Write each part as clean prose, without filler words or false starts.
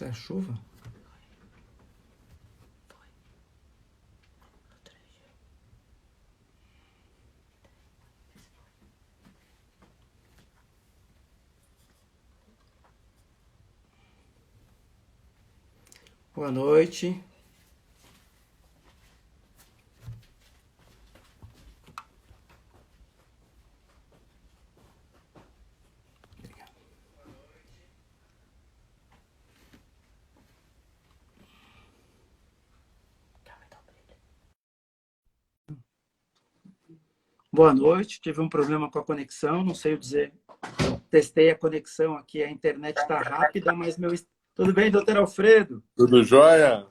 É chuva? Boa noite. Boa noite. Tive um problema com a conexão, não sei o dizer. Testei a conexão aqui, a internet está rápida, mas meu. Tudo bem, doutor Alfredo? Tudo jóia?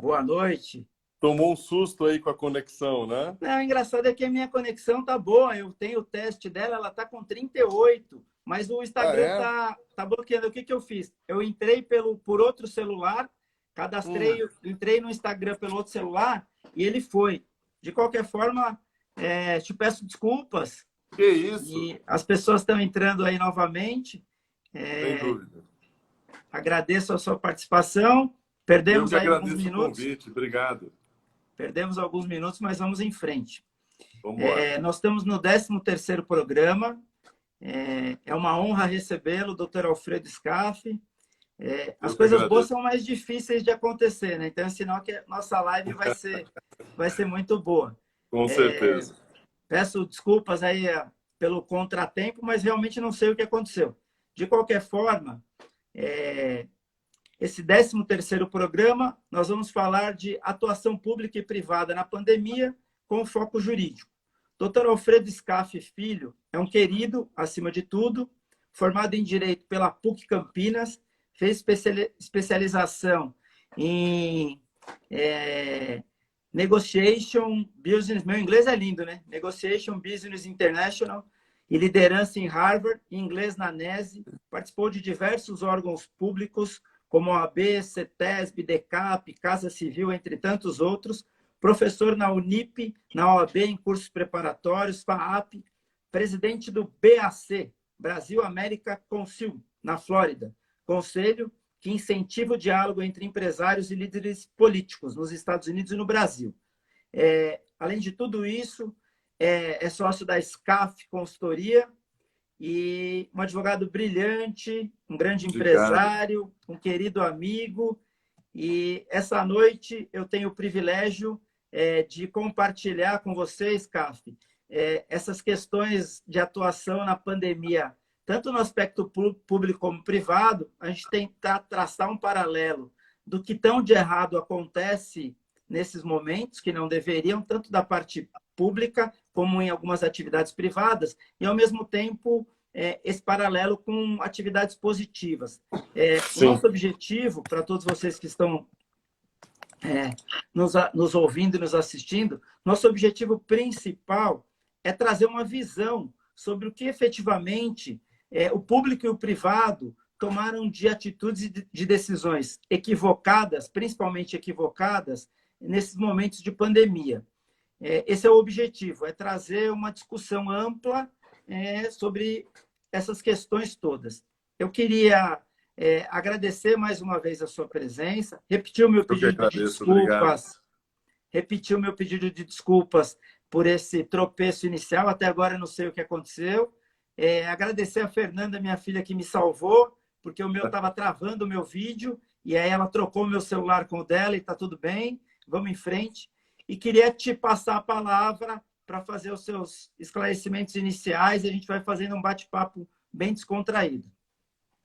Boa noite. Tomou um susto aí com a conexão, né? Não, o engraçado é que a minha conexão tá boa. Eu tenho o teste dela, ela tá com 38, mas o Ah, Instagram é? tá bloqueando. O que eu fiz? Eu entrei por outro celular, cadastrei, entrei no Instagram pelo outro celular e ele foi. De qualquer forma, te peço desculpas. Que isso? E as pessoas estão entrando aí novamente. Sem dúvida. Agradeço a sua participação. Eu Perdemos que aí alguns agradeço o minutos. convite. Obrigado. Perdemos alguns minutos, mas vamos em frente. Vamos embora. Nós estamos no 13º programa. É uma honra recebê-lo, doutor Alfredo Scaff. As coisas boas são mais difíceis de acontecer, né? Então é sinal que a nossa live vai ser muito boa. Com certeza. Peço desculpas aí pelo contratempo, mas realmente não sei o que aconteceu. De qualquer forma, esse 13º programa, nós vamos falar de atuação pública e privada na pandemia com foco jurídico. Dr. Alfredo Scaff Filho é um querido, acima de tudo, formado em Direito pela PUC Campinas, fez especialização em Negotiation Business, meu inglês é lindo, né? Negotiation Business International e liderança em Harvard, inglês na NESE, participou de diversos órgãos públicos, como a OAB, CETESB, DECAP, Casa Civil, entre tantos outros, professor na Unip, na OAB, em cursos preparatórios, FAAP, presidente do BAC, Brasil América Council, na Flórida, conselho que incentiva o diálogo entre empresários e líderes políticos nos Estados Unidos e no Brasil. Além de tudo isso, é sócio da SCAF Consultoria e um advogado brilhante, um grande empresário, um querido amigo. E essa noite eu tenho o privilégio de compartilhar com vocês, Scaff, essas questões de atuação na pandemia, tanto no aspecto público como privado. A gente tentar traçar um paralelo do que tão de errado acontece nesses momentos, que não deveriam, tanto da parte pública como em algumas atividades privadas, e, ao mesmo tempo, esse paralelo com atividades positivas. O nosso objetivo, para todos vocês que estão nos ouvindo e nos assistindo, nosso objetivo principal é trazer uma visão sobre o que efetivamente o público e o privado tomaram de atitudes e de decisões equivocadas, principalmente equivocadas, nesses momentos de pandemia. Esse é o objetivo, é trazer uma discussão ampla sobre essas questões todas. Eu queria agradecer mais uma vez a sua presença, repetir o meu pedido de desculpas, por esse tropeço inicial. Até agora eu não sei o que aconteceu. Agradecer a Fernanda, minha filha, que me salvou, porque o meu estava travando o meu vídeo, e aí ela trocou o meu celular com o dela e está tudo bem. Vamos em frente. E queria te passar a palavra para fazer os seus esclarecimentos iniciais, e a gente vai fazendo um bate-papo bem descontraído.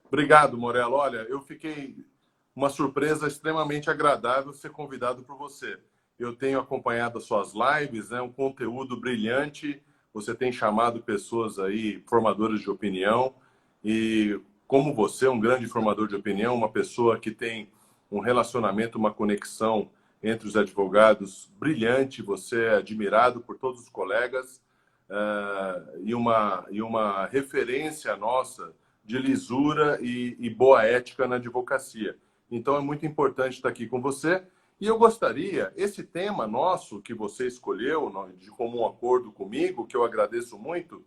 Obrigado, Morello. Olha, eu fiquei uma surpresa extremamente agradável ser convidado por você. Eu tenho acompanhado as suas lives, um conteúdo brilhante. Você tem chamado pessoas aí, formadores de opinião, e como você, um grande formador de opinião, uma pessoa que tem um relacionamento, uma conexão entre os advogados brilhante, você é admirado por todos os colegas, e uma referência nossa de lisura e boa ética na advocacia. Então é muito importante estar aqui com você. E eu gostaria, esse tema nosso que você escolheu, de comum acordo comigo, que eu agradeço muito,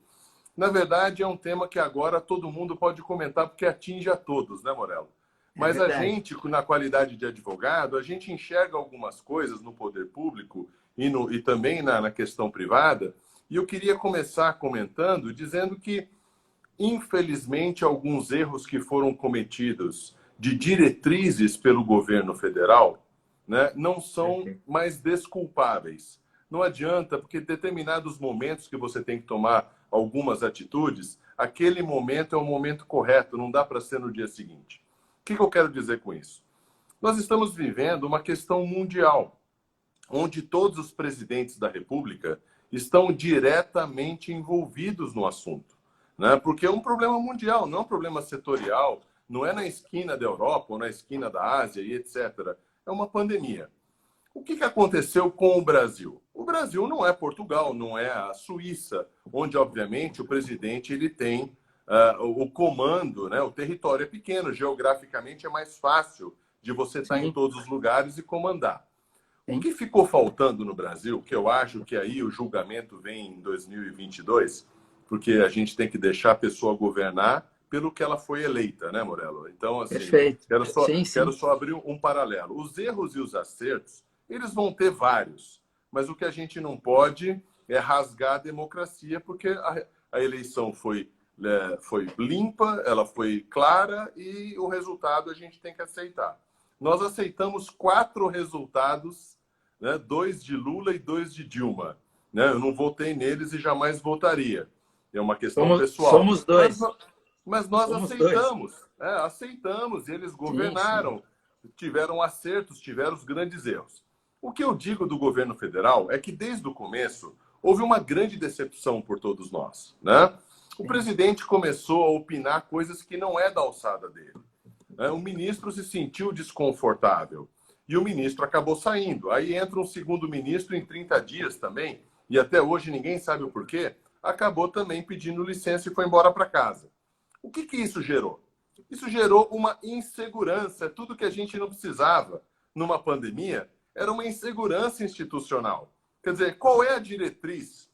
na verdade é um tema que agora todo mundo pode comentar, porque atinge a todos, né, Morello? É Mas a verdade. gente, na qualidade de advogado, a gente enxerga algumas coisas no poder público e também na questão privada. E eu queria começar comentando, dizendo que, infelizmente, alguns erros que foram cometidos de diretrizes pelo governo federal, né, não são Perfeito. mais desculpáveis. Não adianta, porque em determinados momentos que você tem que tomar algumas atitudes, aquele momento é o momento correto, não dá para ser no dia seguinte. O que eu quero dizer com isso? Nós estamos vivendo uma questão mundial, onde todos os presidentes da República estão diretamente envolvidos no assunto, né? Porque é um problema mundial, não é um problema setorial, não é na esquina da Europa ou na esquina da Ásia e etc. É uma pandemia. O que aconteceu com o Brasil? O Brasil não é Portugal, não é a Suíça, onde, obviamente, o presidente ele tem o comando, né? O território é pequeno, geograficamente é mais fácil de você estar em Sim, todos os lugares e comandar. O sim. que ficou faltando no Brasil, que eu acho que aí o julgamento vem em 2022, porque a gente tem que deixar a pessoa governar pelo que ela foi eleita, né, Morello? Então, assim, Perfeito. quero só, Sim, quero sim. só abrir um paralelo. Os erros e os acertos, eles vão ter vários, mas o que a gente não pode é rasgar a democracia, porque a eleição foi limpa, ela foi clara e o resultado a gente tem que aceitar. Nós aceitamos 4 resultados, né? 2 de Lula e 2 de Dilma. Né? Eu não votei neles e jamais votaria. É uma questão pessoal. Somos Mas, dois. mas nós Somos dois. aceitamos. Aceitamos. Eles Sim, sim. governaram, tiveram acertos, tiveram os grandes erros. O que eu digo do governo federal é que, desde o começo, houve uma grande decepção por todos nós. Né? O Sim. presidente começou a opinar coisas que não é da alçada dele. O ministro se sentiu desconfortável e o ministro acabou saindo. Aí entra um segundo ministro em 30 dias também, e até hoje ninguém sabe o porquê, acabou também pedindo licença e foi embora para casa. O que isso gerou? Isso gerou uma insegurança. Tudo que a gente não precisava numa pandemia era uma insegurança institucional. Quer dizer, qual é a diretriz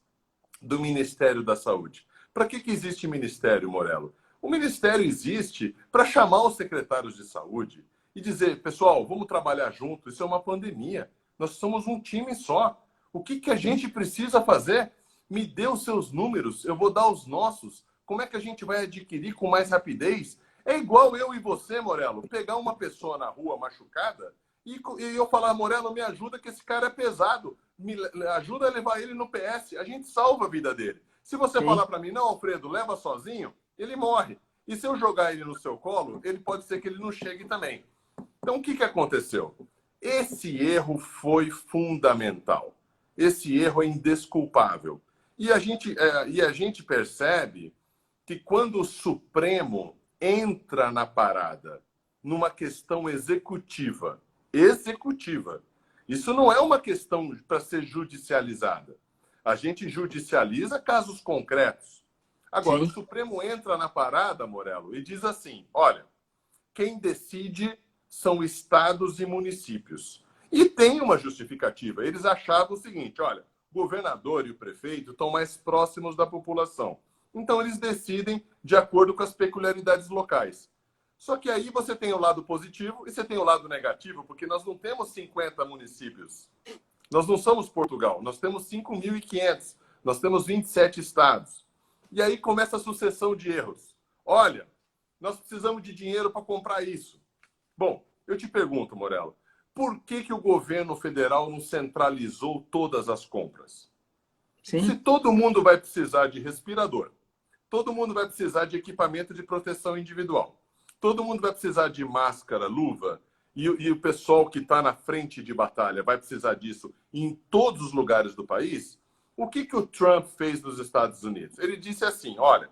do Ministério da Saúde? Para que existe ministério, Morello? O ministério existe para chamar os secretários de saúde e dizer, pessoal, vamos trabalhar junto, isso é uma pandemia. Nós somos um time só. O que a Sim. gente precisa fazer? Me dê os seus números, eu vou dar os nossos. Como é que a gente vai adquirir com mais rapidez? É igual eu e você, Morello, pegar uma pessoa na rua machucada e eu falar, Morello, me ajuda que esse cara é pesado. Me ajuda a levar ele no PS. A gente salva a vida dele. Se você Sim. falar para mim, não, Alfredo, leva sozinho, ele morre. E se eu jogar ele no seu colo, ele pode ser que ele não chegue também. Então, o que aconteceu? Esse erro foi fundamental. Esse erro é indesculpável. E a gente percebe que quando o Supremo entra na parada numa questão executiva, isso não é uma questão para ser judicializada. A gente judicializa casos concretos. Agora, o Sim. Supremo entra na parada, Morello, e diz assim: olha, quem decide são estados e municípios. E tem uma justificativa. Eles achavam o seguinte: olha, o governador e o prefeito estão mais próximos da população. Então, eles decidem de acordo com as peculiaridades locais. Só que aí você tem o lado positivo e você tem o lado negativo, porque nós não temos 50 municípios. Nós não somos Portugal, nós temos 5.500, nós temos 27 estados. E aí começa a sucessão de erros. Olha, nós precisamos de dinheiro para comprar isso. Bom, eu te pergunto, Morello, por que o governo federal não centralizou todas as compras? Se Sim. todo mundo vai precisar de respirador, todo mundo vai precisar de equipamento de proteção individual, todo mundo vai precisar de máscara, luva, e o pessoal que está na frente de batalha vai precisar disso em todos os lugares do país, o que o Trump fez nos Estados Unidos? Ele disse assim: olha,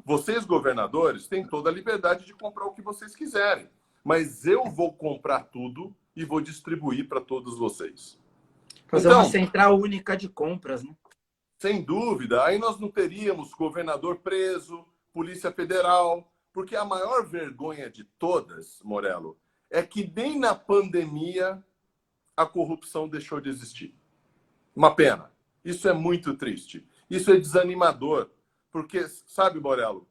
vocês, governadores, têm toda a liberdade de comprar o que vocês quiserem, mas eu vou comprar tudo e vou distribuir para todos vocês. Fazer uma Então, central única de compras, né? sem dúvida, aí nós não teríamos governador preso, Polícia Federal, porque a maior vergonha de todas, Morello, é que nem na pandemia a corrupção deixou de existir. Uma pena. Isso é muito triste. Isso é desanimador. Porque, sabe, Morello,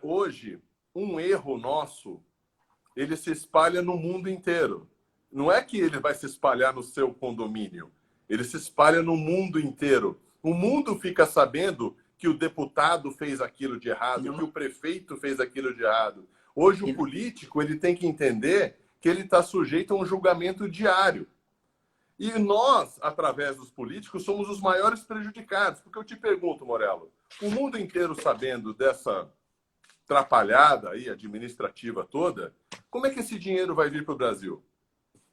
hoje, um erro nosso ele se espalha no mundo inteiro. Não é que ele vai se espalhar no seu condomínio, ele se espalha no mundo inteiro. O mundo fica sabendo que o deputado fez aquilo de errado, que o prefeito fez aquilo de errado. Hoje, o político ele tem que entender que ele está sujeito a um julgamento diário. E nós, através dos políticos, somos os maiores prejudicados. Porque eu te pergunto, Morello, o mundo inteiro sabendo dessa atrapalhada aí, administrativa toda, como é que esse dinheiro vai vir para o Brasil?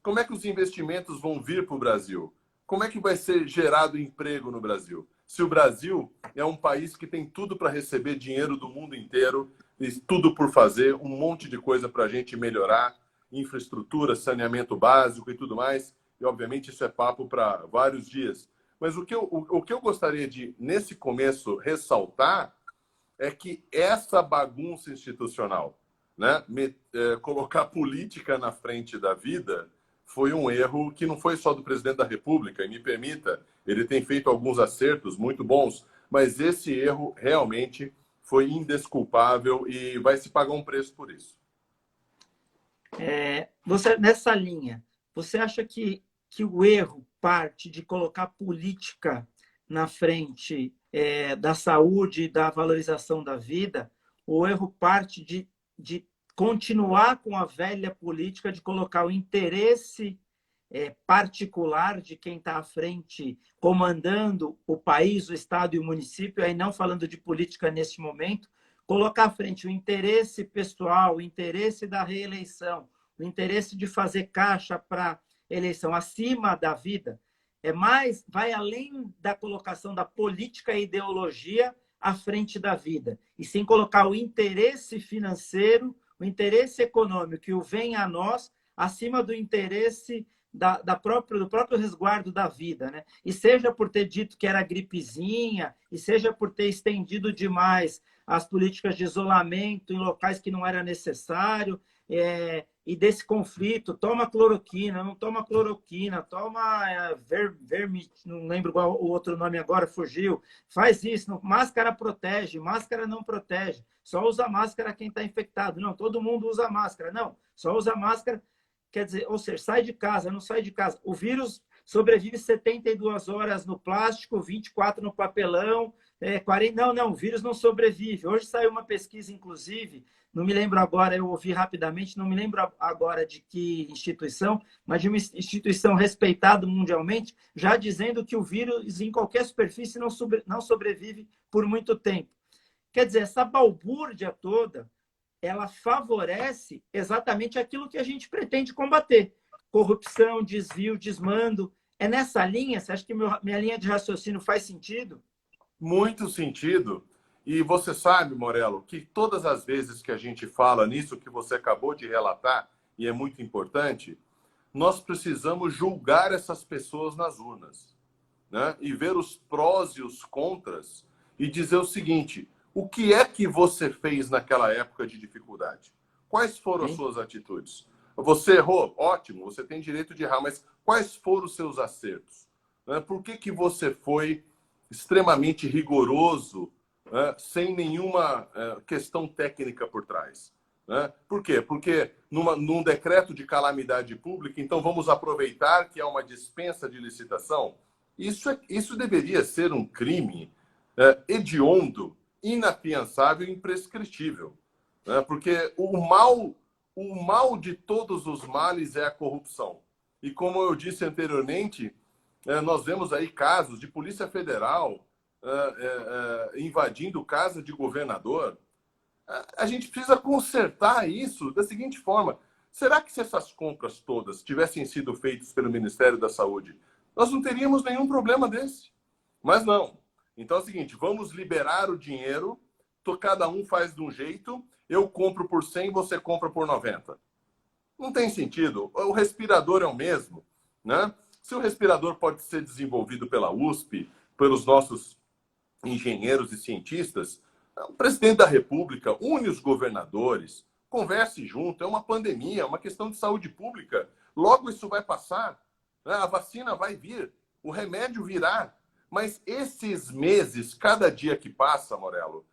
Como é que os investimentos vão vir para o Brasil? Como é que vai ser gerado emprego no Brasil? Se o Brasil é um país que tem tudo para receber dinheiro do mundo inteiro, e tudo por fazer, um monte de coisa para a gente melhorar, infraestrutura, saneamento básico e tudo mais, e obviamente isso é papo para vários dias. Mas o que eu gostaria de, nesse começo, ressaltar é que essa bagunça institucional, né, colocar política na frente da vida, foi um erro que não foi só do presidente da República, e me permita, ele tem feito alguns acertos muito bons, mas esse erro realmente foi indesculpável e vai se pagar um preço por isso. Nessa linha, você acha que o erro parte de colocar política na frente da saúde e da valorização da vida? Ou o erro parte de continuar com a velha política de colocar o interesse particular de quem está à frente, comandando o país, o estado e o município, aí não falando de política neste momento, colocar à frente o interesse pessoal, o interesse da reeleição, o interesse de fazer caixa para eleição acima da vida, vai além da colocação da política e ideologia à frente da vida, e sim colocar o interesse financeiro, o interesse econômico que o vem a nós, acima do interesse do próprio resguardo da vida, né? E seja por ter dito que era gripezinha, e seja por ter estendido demais as políticas de isolamento em locais que não era necessário, e desse conflito, toma cloroquina, não toma cloroquina, toma não lembro qual o outro nome agora, fugiu, faz isso, máscara protege, máscara não protege, só usa máscara quem está infectado, não, todo mundo usa máscara, não, só usa máscara, quer dizer, ou seja, sai de casa, não sai de casa, o vírus sobrevive 72 horas no plástico, 24 no papelão, 40, não, o vírus não sobrevive. Hoje saiu uma pesquisa, inclusive, não me lembro agora, eu ouvi rapidamente, não me lembro agora de que instituição, mas de uma instituição respeitada mundialmente, já dizendo que o vírus em qualquer superfície não sobrevive por muito tempo. Quer dizer, essa balbúrdia toda, ela favorece exatamente aquilo que a gente pretende combater. Corrupção, desvio, desmando. É nessa linha? Você acha que minha linha de raciocínio faz sentido? Muito sentido. E você sabe, Morello, que todas as vezes que a gente fala nisso que você acabou de relatar, e é muito importante, nós precisamos julgar essas pessoas nas urnas, né? E ver os prós e os contras e dizer o seguinte: o que é que você fez naquela época de dificuldade? Quais foram as suas atitudes? Você errou? Ótimo, você tem direito de errar, mas quais foram os seus acertos? Por que você foi extremamente rigoroso, sem nenhuma questão técnica por trás? Por quê? Porque num decreto de calamidade pública, então vamos aproveitar que é uma dispensa de licitação? Isso deveria ser um crime hediondo, inafiançável e imprescritível. Porque o mal de todos os males é a corrupção. E como eu disse anteriormente, nós vemos aí casos de Polícia Federal invadindo casa de governador. A gente precisa consertar isso da seguinte forma: será que se essas compras todas tivessem sido feitas pelo Ministério da Saúde, nós não teríamos nenhum problema desse? Mas não. Então é o seguinte: vamos liberar o dinheiro, cada um faz de um jeito, eu compro por 100, você compra por 90. Não tem sentido. O respirador é o mesmo, né? Se o respirador pode ser desenvolvido pela USP, pelos nossos engenheiros e cientistas, o presidente da República une os governadores, converse junto, é uma pandemia, é uma questão de saúde pública. Logo isso vai passar, né? A vacina vai vir, o remédio virá. Mas esses meses, cada dia que passa, Morello,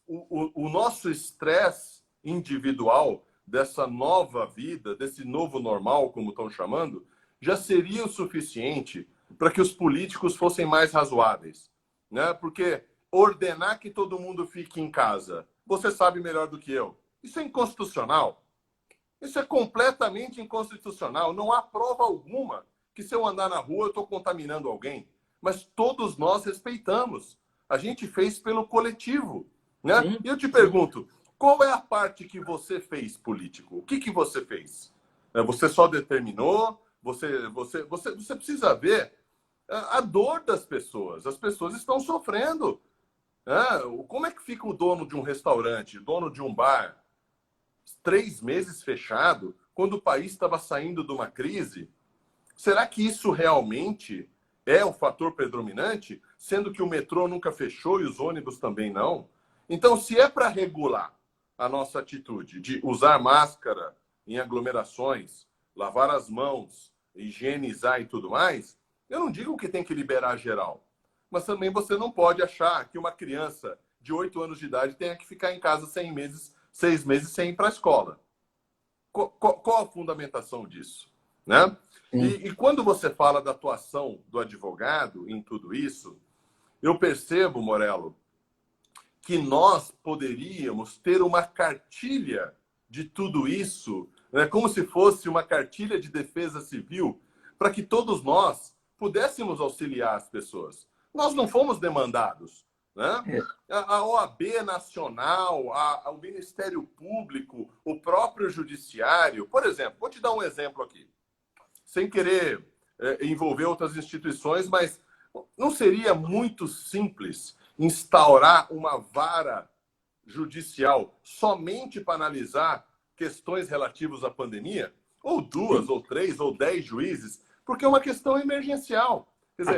o nosso estresse individual dessa nova vida, desse novo normal, como estão chamando, já seria o suficiente para que os políticos fossem mais razoáveis, né? Porque ordenar que todo mundo fique em casa, você sabe melhor do que eu, isso é inconstitucional. Isso é completamente inconstitucional. Não há prova alguma que se eu andar na rua eu estou contaminando alguém. Mas todos nós respeitamos. A gente fez pelo coletivo, né? Sim. E eu te pergunto, qual é a parte que você fez, político? O que você fez? Você só determinou? Você precisa ver a dor das pessoas. As pessoas estão sofrendo. Como é que fica o dono de um restaurante, dono de um bar, 3 meses fechado, quando o país estava saindo de uma crise? Será que isso realmente é o fator predominante, sendo que o metrô nunca fechou e os ônibus também não? Então, se é para regular a nossa atitude de usar máscara em aglomerações, lavar as mãos, higienizar e tudo mais, eu não digo que tem que liberar geral. Mas também você não pode achar que uma criança de 8 anos de idade tenha que ficar em casa 6 meses sem ir para a escola. Qual a fundamentação disso? Né? E quando você fala da atuação do advogado em tudo isso, eu percebo, Morello, que nós poderíamos ter uma cartilha de tudo isso, né, como se fosse uma cartilha de defesa civil, para que todos nós pudéssemos auxiliar as pessoas. Nós não fomos demandados, né? A OAB Nacional, o Ministério Público, o próprio Judiciário. Por exemplo, vou te dar um exemplo aqui, sem querer envolver outras instituições, mas não seria muito simples instaurar uma vara judicial somente para analisar questões relativas à pandemia? Ou 2, ou 3, ou 10 juízes? Porque é uma questão emergencial. Quer dizer,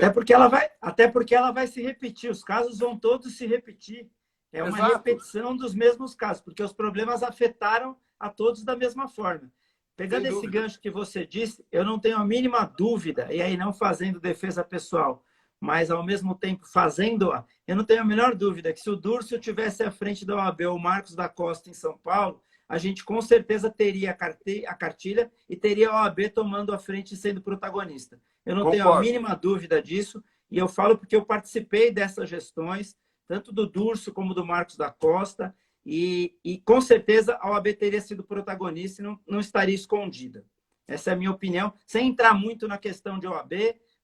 até porque ela vai se repetir, os casos vão todos se repetir. É uma repetição dos mesmos casos, porque os problemas afetaram a todos da mesma forma. Pegando esse gancho que você disse, eu não tenho a mínima dúvida, e aí não fazendo defesa pessoal, mas ao mesmo tempo fazendo-a, eu não tenho a menor dúvida que se o Durso tivesse à frente da OAB ou o Marcos da Costa em São Paulo, a gente com certeza teria a cartilha e teria a OAB tomando a frente e sendo protagonista. Eu não tenho a mínima dúvida disso, e eu falo porque eu participei dessas gestões, tanto do Durso como do Marcos da Costa, e com certeza a OAB teria sido protagonista e não estaria escondida. Essa é a minha opinião, sem entrar muito na questão de OAB,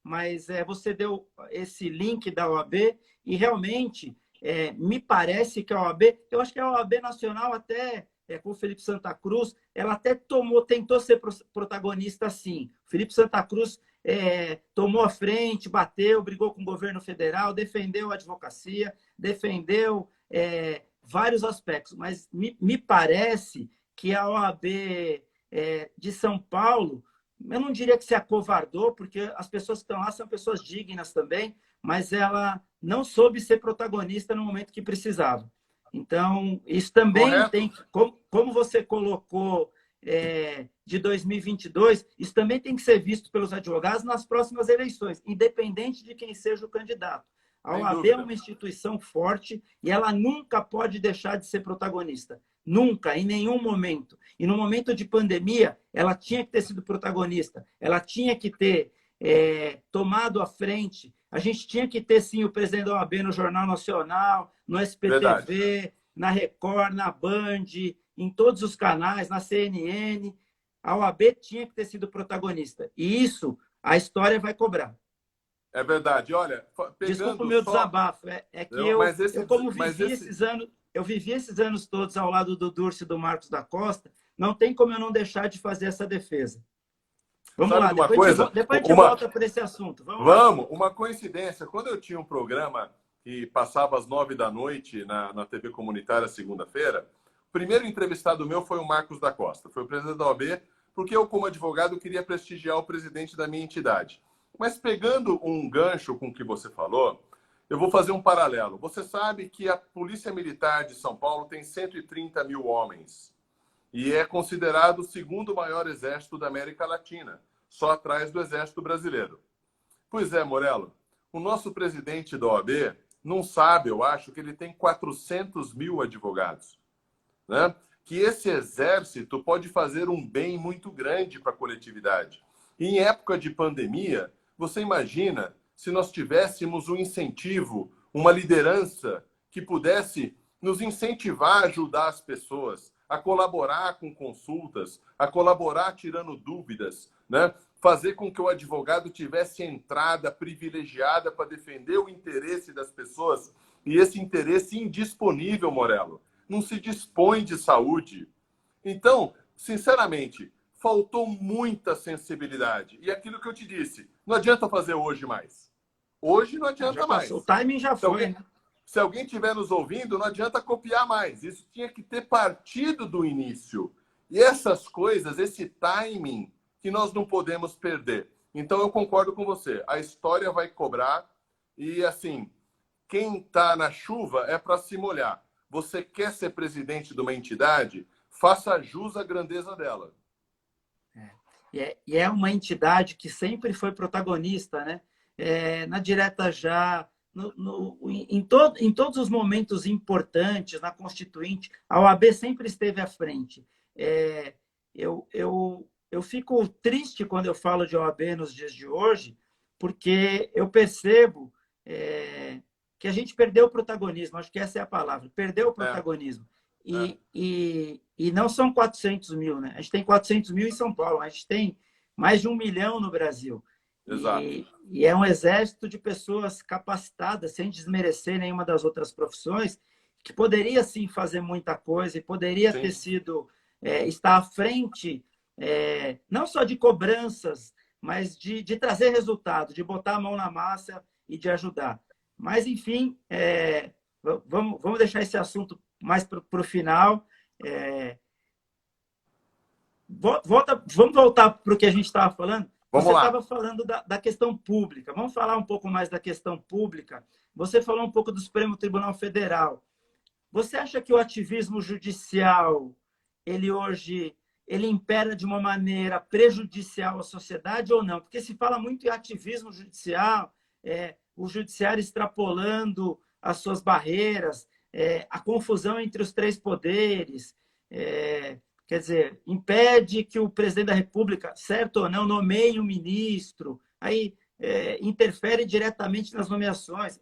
mas você deu esse link da OAB e realmente me parece que a OAB, eu acho que a OAB Nacional até com o Felipe Santa Cruz, ela até tentou ser protagonista sim. O Felipe Santa Cruz tomou a frente, bateu, brigou com o governo federal, defendeu a advocacia, defendeu vários aspectos, mas me parece que a OAB de São Paulo, eu não diria que se acovardou, porque as pessoas que estão lá são pessoas dignas também, mas ela não soube ser protagonista no momento que precisava. Então, isso também tem, como você colocou de 2022, isso também tem que ser visto pelos advogados nas próximas eleições, independente de quem seja o candidato. A OAB é uma instituição forte e ela nunca pode deixar de ser protagonista. Nunca, em nenhum momento. E no momento de pandemia, ela tinha que ter sido protagonista. Ela tinha que ter tomado a frente. A gente tinha que ter, sim, o presidente da OAB no Jornal Nacional, no SPTV, verdade, na Record, na Band, em todos os canais, na CNN. A OAB tinha que ter sido protagonista. E isso a história vai cobrar. É verdade. Olha, desculpa o meu desabafo. Que eu vivi esses anos todos ao lado do Durso e do Marcos da Costa, não tem como eu não deixar de fazer essa defesa. Vamos lá, depois a gente volta para esse assunto. Vamos, uma coincidência. Quando eu tinha um programa que passava às 9 da noite na TV comunitária, segunda-feira, o primeiro entrevistado meu foi o Marcos da Costa. Foi o presidente da OAB, porque eu, como advogado, queria prestigiar o presidente da minha entidade. Mas pegando um gancho com o que você falou, eu vou fazer um paralelo. Você sabe que a Polícia Militar de São Paulo tem 130 mil homens e é considerado o segundo maior exército da América Latina, só atrás do Exército Brasileiro. Pois é, Morello, o nosso presidente da OAB não sabe, eu acho, que ele tem 400 mil advogados, né? que esse exército pode fazer um bem muito grande para a coletividade. E em época de pandemia, você imagina se nós tivéssemos um incentivo, uma liderança que pudesse nos incentivar a ajudar as pessoas, a colaborar com consultas, a colaborar tirando dúvidas, né? Fazer com que o advogado tivesse entrada privilegiada para defender o interesse das pessoas, e esse interesse indisponível, Morello, não se dispõe de saúde. Então, sinceramente, faltou muita sensibilidade. E aquilo que eu te disse, não adianta fazer hoje mais. Hoje não adianta mais. O timing já foi, né? Se alguém estiver nos ouvindo, não adianta copiar mais. Isso tinha que ter partido do início. E essas coisas, esse timing, que nós não podemos perder. Então, eu concordo com você. A história vai cobrar. E, assim, quem está na chuva é para se molhar. Você quer ser presidente de uma entidade? Faça jus à grandeza dela. E é uma entidade que sempre foi protagonista, né? Na Direta Já, em todos os momentos importantes, na Constituinte, a OAB sempre esteve à frente. Eu fico triste quando eu falo de OAB nos dias de hoje, porque eu percebo que a gente perdeu o protagonismo, acho que essa é a palavra, perdeu o protagonismo. E não são 400 mil, né? A gente tem 400 mil em São Paulo, a gente tem mais de 1 milhão no Brasil. Exato. E é um exército de pessoas capacitadas, sem desmerecer nenhuma das outras profissões, que poderia sim fazer muita coisa e poderia ter sido, estar à frente, não só de cobranças, mas de trazer resultado, de botar a mão na massa e de ajudar. Mas, enfim, vamos deixar esse assunto mais para o final. Vamos voltar para o que a gente estava falando. Você estava falando da questão pública. Vamos falar um pouco mais da questão pública. Você falou um pouco do Supremo Tribunal Federal. Você acha que o ativismo judicial, ele impera de uma maneira prejudicial à sociedade ou não? Porque se fala muito em ativismo judicial, o judiciário extrapolando as suas barreiras, a confusão entre os três poderes, quer dizer, impede que o presidente da República, certo ou não, nomeie um ministro, aí interfere diretamente nas nomeações,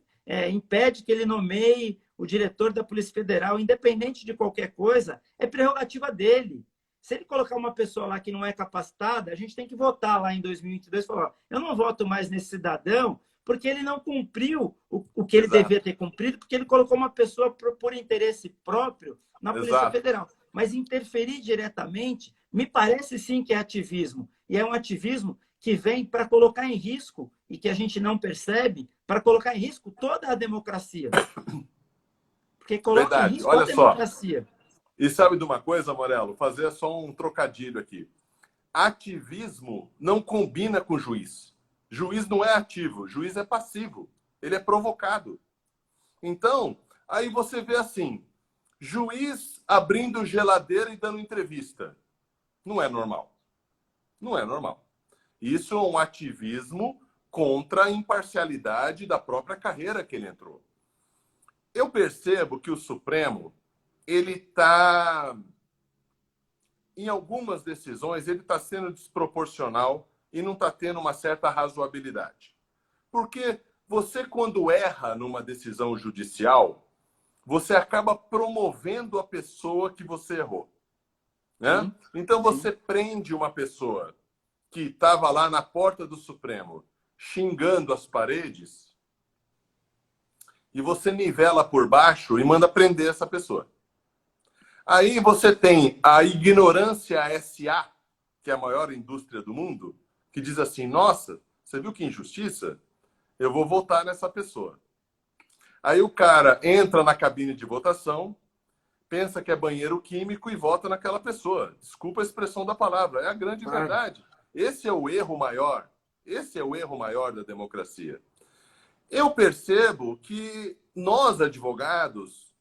impede que ele nomeie o diretor da Polícia Federal, independente de qualquer coisa, é prerrogativa dele. Se ele colocar uma pessoa lá que não é capacitada, a gente tem que votar lá em 2022 e falar, eu não voto mais nesse cidadão, porque ele não cumpriu o que ele devia ter cumprido, porque ele colocou uma pessoa por interesse próprio na Polícia Federal. Mas interferir diretamente, me parece sim que é ativismo. E é um ativismo que vem para colocar em risco, e que a gente não percebe, para colocar em risco toda a democracia. Porque coloca em risco a democracia. E sabe de uma coisa, Morello? Fazer só um trocadilho aqui. Ativismo não combina com juiz. Juiz não é ativo, juiz é passivo. Ele é provocado. Então, aí você vê assim, juiz abrindo geladeira e dando entrevista. Não é normal. Não é normal. Isso é um ativismo contra a imparcialidade da própria carreira que ele entrou. Eu percebo que o Supremo, ele está, em algumas decisões, ele está sendo desproporcional e não está tendo uma certa razoabilidade. Porque você, quando erra numa decisão judicial, você acaba promovendo a pessoa que você errou. Né? Então, você prende uma pessoa que estava lá na porta do Supremo xingando as paredes e você nivela por baixo e manda prender essa pessoa. Aí você tem a Ignorância SA, que é a maior indústria do mundo, que diz assim, nossa, você viu que injustiça? Eu vou votar nessa pessoa. Aí o cara entra na cabine de votação, pensa que é banheiro químico e vota naquela pessoa. Desculpa a expressão da palavra, é a grande verdade. Esse é o erro maior. Esse é o erro maior da democracia. Eu percebo que nós, advogados,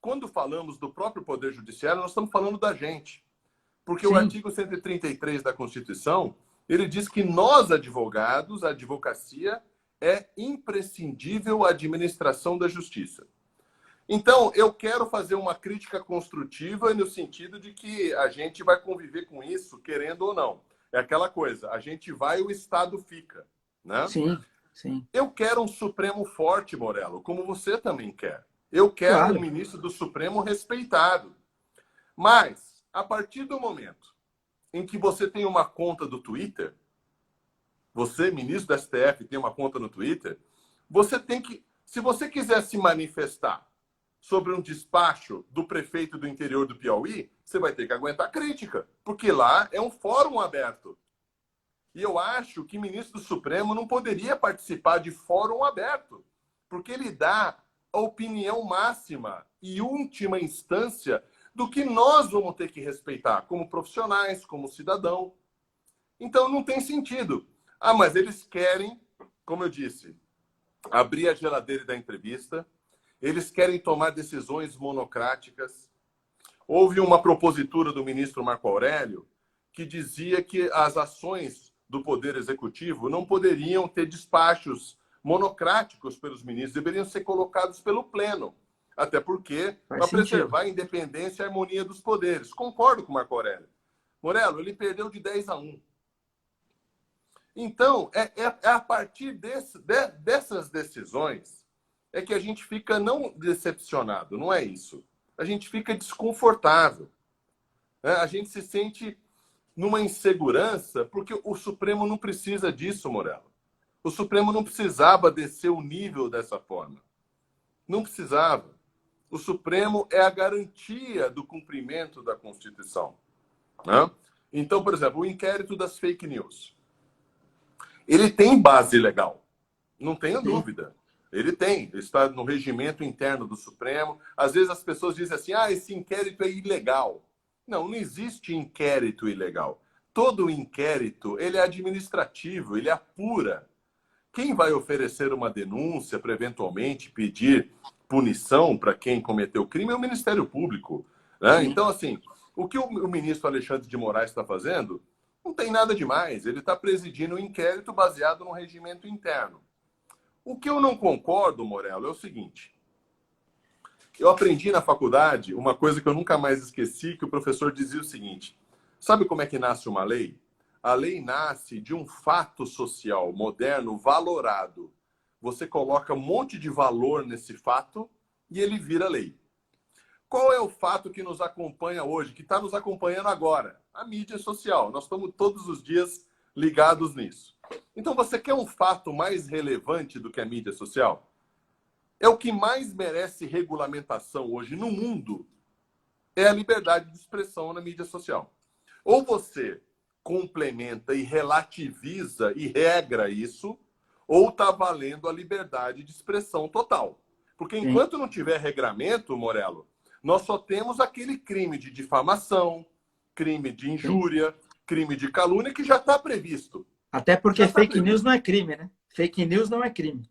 quando falamos do próprio Poder Judiciário, nós estamos falando da gente. Porque o artigo 133 da Constituição, ele diz que nós, advogados, a advocacia é imprescindível à administração da justiça. Então, eu quero fazer uma crítica construtiva no sentido de que a gente vai conviver com isso, querendo ou não. É aquela coisa, a gente vai, o Estado fica, né? Sim, sim. Eu quero um Supremo forte, Morello, como você também quer. Eu quero um Claro. ministro do Supremo respeitado. Mas, a partir do momento em que você tem uma conta do Twitter, você, ministro da STF, tem uma conta no Twitter, você tem que, se você quiser se manifestar sobre um despacho do prefeito do interior do Piauí, você vai ter que aguentar crítica, porque lá é um fórum aberto. E eu acho que o ministro do Supremo não poderia participar de fórum aberto, porque ele dá a opinião máxima e última instância do que nós vamos ter que respeitar como profissionais, como cidadão. Então não tem sentido. Ah, mas eles querem, como eu disse, abrir a geladeira da entrevista, eles querem tomar decisões monocráticas. Houve uma propositura do ministro Marco Aurélio que dizia que as ações do Poder Executivo não poderiam ter despachos monocráticos pelos ministros, deveriam ser colocados pelo Pleno. Até porque, para preservar a independência e a harmonia dos poderes. Concordo com o Marco Aurélio. Morello, ele perdeu de 10-1. Então, é a partir dessas decisões é que a gente fica não decepcionado, não é isso. A gente fica desconfortável. Né? A gente se sente numa insegurança, porque o Supremo não precisa disso, Morello. O Supremo não precisava descer o nível dessa forma. Não precisava. O Supremo é a garantia do cumprimento da Constituição. Né? Então, por exemplo, o inquérito das fake news. Ele tem base legal. Não tenho dúvida. Ele tem. Ele está no regimento interno do Supremo. Às vezes as pessoas dizem assim, esse inquérito é ilegal. Não, não existe inquérito ilegal. Todo inquérito, ele é administrativo, ele apura. Quem vai oferecer uma denúncia para eventualmente pedir punição para quem cometeu o crime é o Ministério Público. Né? Então, assim, o que o ministro Alexandre de Moraes está fazendo não tem nada demais. Ele está presidindo um inquérito baseado no regimento interno. O que eu não concordo, Morello, é o seguinte. Eu aprendi na faculdade uma coisa que eu nunca mais esqueci, que o professor dizia o seguinte. Sabe como é que nasce uma lei? A lei nasce de um fato social moderno valorado. Você coloca um monte de valor nesse fato e ele vira lei. Qual é o fato que nos acompanha hoje, que está nos acompanhando agora? A mídia social. Nós estamos todos os dias ligados nisso. Então, você quer um fato mais relevante do que a mídia social? É o que mais merece regulamentação hoje no mundo, é a liberdade de expressão na mídia social. Ou você complementa e relativiza e regra isso, ou está valendo a liberdade de expressão total. Porque enquanto não tiver regramento, Morello, nós só temos aquele crime de difamação, crime de injúria, crime de calúnia, que já está previsto. Até porque fake news não é crime, né? Fake news não é crime.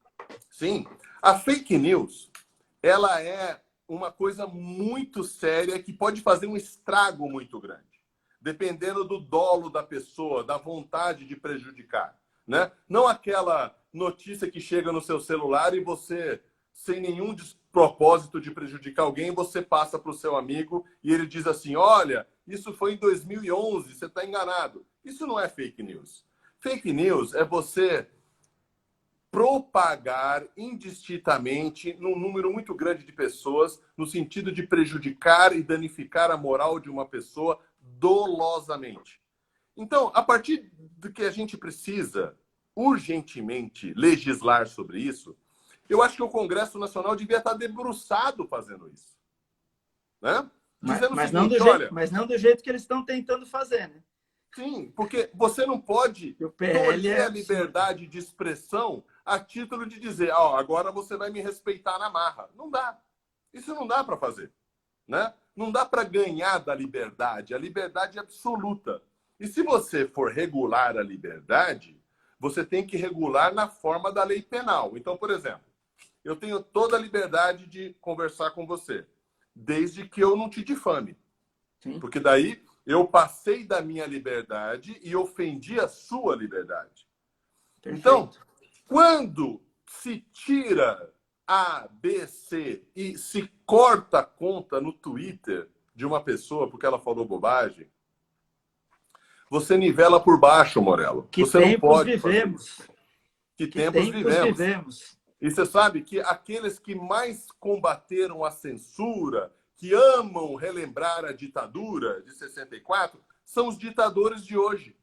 Sim. A fake news, ela é uma coisa muito séria que pode fazer um estrago muito grande, dependendo do dolo da pessoa, da vontade de prejudicar. Né? Não aquela notícia que chega no seu celular e você, sem nenhum propósito de prejudicar alguém, você passa para o seu amigo e ele diz assim, olha, isso foi em 2011, você está enganado. Isso não é fake news. Fake news é você propagar indistintamente num número muito grande de pessoas, no sentido de prejudicar e danificar a moral de uma pessoa dolosamente. Então, a partir do que a gente precisa urgentemente legislar sobre isso, eu acho que o Congresso Nacional devia estar debruçado fazendo isso. Né? Dizendo mas, o seguinte, mas não do jeito que eles estão tentando fazer, né? Sim, porque você não pode torcer a liberdade de expressão a título de dizer, agora você vai me respeitar na marra. Não dá. Isso não dá para fazer. Né? Não dá para ganhar da liberdade. A liberdade é absoluta. E se você for regular a liberdade, você tem que regular na forma da lei penal. Então, por exemplo, eu tenho toda a liberdade de conversar com você, desde que eu não te difame. Sim. Porque daí eu passei da minha liberdade e ofendi a sua liberdade. Perfeito. Então, quando se tira A, B, C e se corta a conta no Twitter de uma pessoa porque ela falou bobagem, você nivela por baixo, Morello. Que Você não tempos pode fazer isso. vivemos. Que Que tempos tempos vivemos. vivemos. E você sabe que aqueles que mais combateram a censura, que amam relembrar a ditadura de 64, são os ditadores de hoje.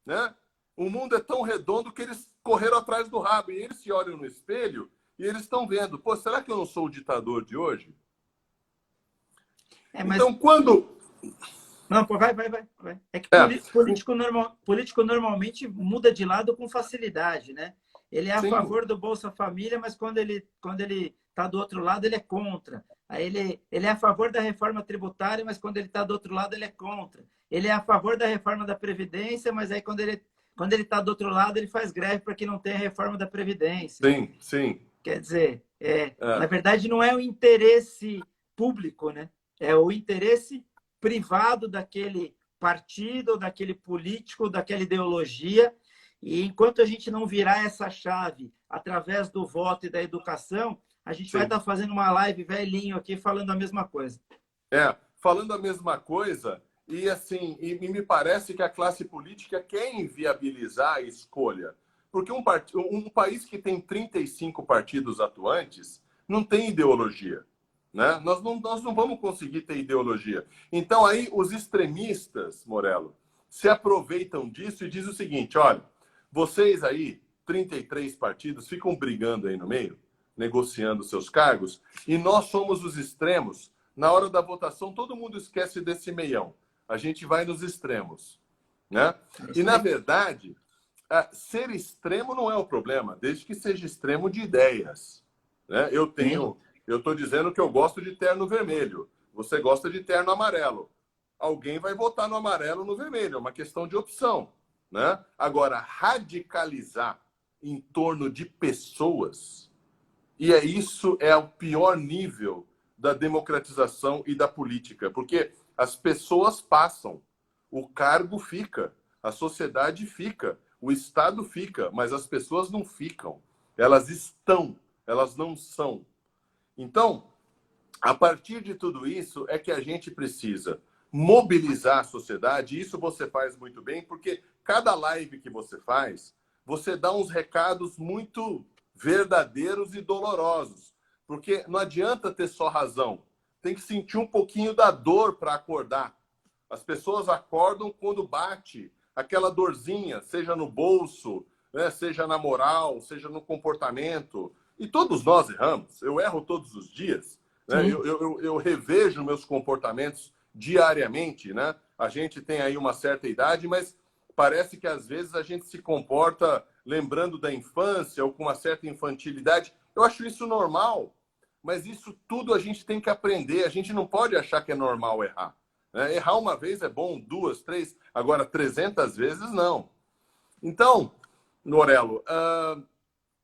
Né? O mundo é tão redondo que eles correram atrás do rabo. E eles se olham no espelho e eles estão vendo, pô, será que eu não sou o ditador de hoje? Mas... Então, quando... Não, pô, vai. É que político normalmente muda de lado com facilidade, né? Ele é a favor do Bolsa Família, mas quando ele está do outro lado, ele é contra. Aí ele é a favor da reforma tributária, mas quando ele está do outro lado, ele é contra. Ele é a favor da reforma da Previdência, mas aí quando ele está do outro lado, ele faz greve para que não tenha reforma da Previdência. Sim. Quer dizer, na verdade, não é o interesse público, né? É o interesse privado daquele partido, ou daquele político, daquela ideologia. E enquanto a gente não virar essa chave através do voto e da educação, a gente vai estar fazendo uma live velhinho aqui falando a mesma coisa. Falando a mesma coisa, e assim, e me parece que a classe política quer inviabilizar a escolha. Porque um país que tem 35 partidos atuantes não tem ideologia. Né? Nós não vamos conseguir ter ideologia. Então, aí, os extremistas, Morello, se aproveitam disso e dizem o seguinte, olha, vocês aí, 33 partidos, ficam brigando aí no meio, negociando seus cargos, e nós somos os extremos. Na hora da votação, todo mundo esquece desse meião. A gente vai nos extremos. Né? E, na verdade, ser extremo não é o problema, desde que seja extremo de ideias. Né? Eu estou dizendo que eu gosto de terno vermelho. Você gosta de terno amarelo. Alguém vai votar no amarelo ou no vermelho. É uma questão de opção. Né? Agora, radicalizar em torno de pessoas, e isso é o pior nível da democratização e da política, porque as pessoas passam, o cargo fica, a sociedade fica, o Estado fica, mas as pessoas não ficam. Elas estão, elas não são. Então, a partir de tudo isso é que a gente precisa mobilizar a sociedade. Isso você faz muito bem, porque cada live que você faz, você dá uns recados muito verdadeiros e dolorosos. Porque não adianta ter só razão. Tem que sentir um pouquinho da dor para acordar. As pessoas acordam quando bate aquela dorzinha, seja no bolso, né, seja na moral, seja no comportamento. E todos nós erramos. Eu erro todos os dias. Né? Eu revejo meus comportamentos diariamente. Né? A gente tem aí uma certa idade, mas parece que às vezes a gente se comporta lembrando da infância ou com uma certa infantilidade. Eu acho isso normal, mas isso tudo a gente tem que aprender. A gente não pode achar que é normal errar. Né? Errar uma vez é bom, 2, 3, agora 300 vezes não. Então, Morello,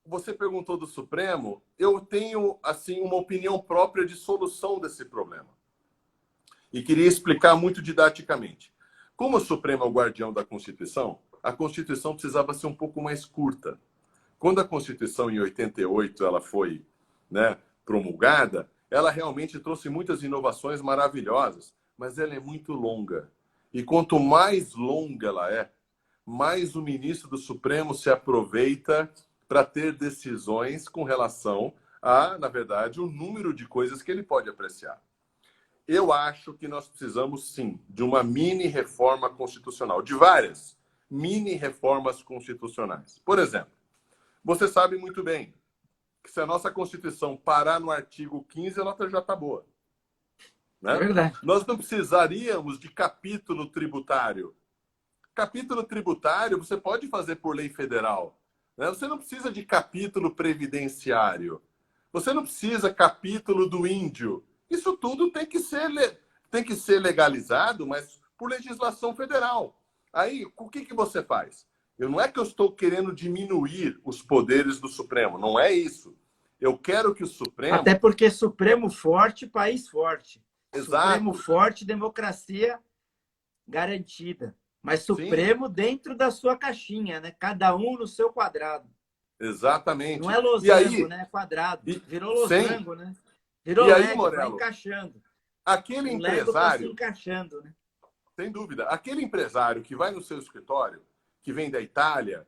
você perguntou do Supremo, eu tenho assim uma opinião própria de solução desse problema. E queria explicar muito didaticamente. Como o Supremo é o guardião da Constituição, a Constituição precisava ser um pouco mais curta. Quando a Constituição, em 88, ela foi, né, promulgada, ela realmente trouxe muitas inovações maravilhosas, mas ela é muito longa. E quanto mais longa ela é, mais o ministro do Supremo se aproveita para ter decisões com relação a, na verdade, o número de coisas que ele pode apreciar. Eu acho que nós precisamos, sim, de uma mini-reforma constitucional, de várias mini-reformas constitucionais. Por exemplo, você sabe muito bem que se a nossa Constituição parar no artigo 15, ela já está boa. Né? É verdade. Nós não precisaríamos de capítulo tributário. Capítulo tributário você pode fazer por lei federal. Né? Você não precisa de capítulo previdenciário. Você não precisa capítulo do índio. Isso tudo tem que ser legalizado, mas por legislação federal. Aí, o que você faz? Não é que eu estou querendo diminuir os poderes do Supremo. Não é isso. Eu quero que o Supremo... Até porque Supremo forte, país forte. Exato. Supremo forte, democracia garantida. Mas Supremo Sim. dentro da sua caixinha, né? Cada um no seu quadrado. Exatamente. Não é E losango, aí, né? É quadrado. e, Virou sem, losango, né? Virou e aí, Lego, vai Morello, encaixando. aquele O Lego está se empresário, encaixando, né? sem dúvida, aquele empresário que vai no seu escritório, que vem da Itália,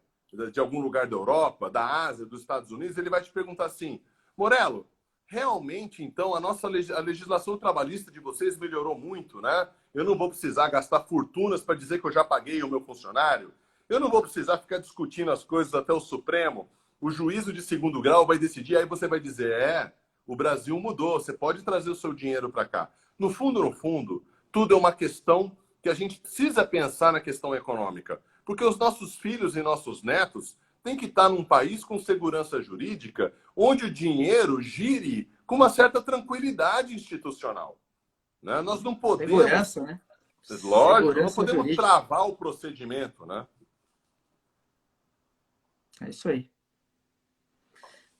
de algum lugar da Europa, da Ásia, dos Estados Unidos, ele vai te perguntar assim, Morello, realmente, então, a legislação trabalhista de vocês melhorou muito, né? Eu não vou precisar gastar fortunas para dizer que eu já paguei o meu funcionário. Eu não vou precisar ficar discutindo as coisas até o Supremo. O juízo de segundo grau vai decidir, aí você vai dizer, o Brasil mudou, você pode trazer o seu dinheiro para cá. No fundo, tudo é uma questão que a gente precisa pensar na questão econômica. Porque os nossos filhos e nossos netos têm que estar num país com segurança jurídica, onde o dinheiro gire com uma certa tranquilidade institucional. Né? Nós não podemos, Segurança, né? lógico, não Segurança podemos jurídica. travar o procedimento. Né? É isso aí.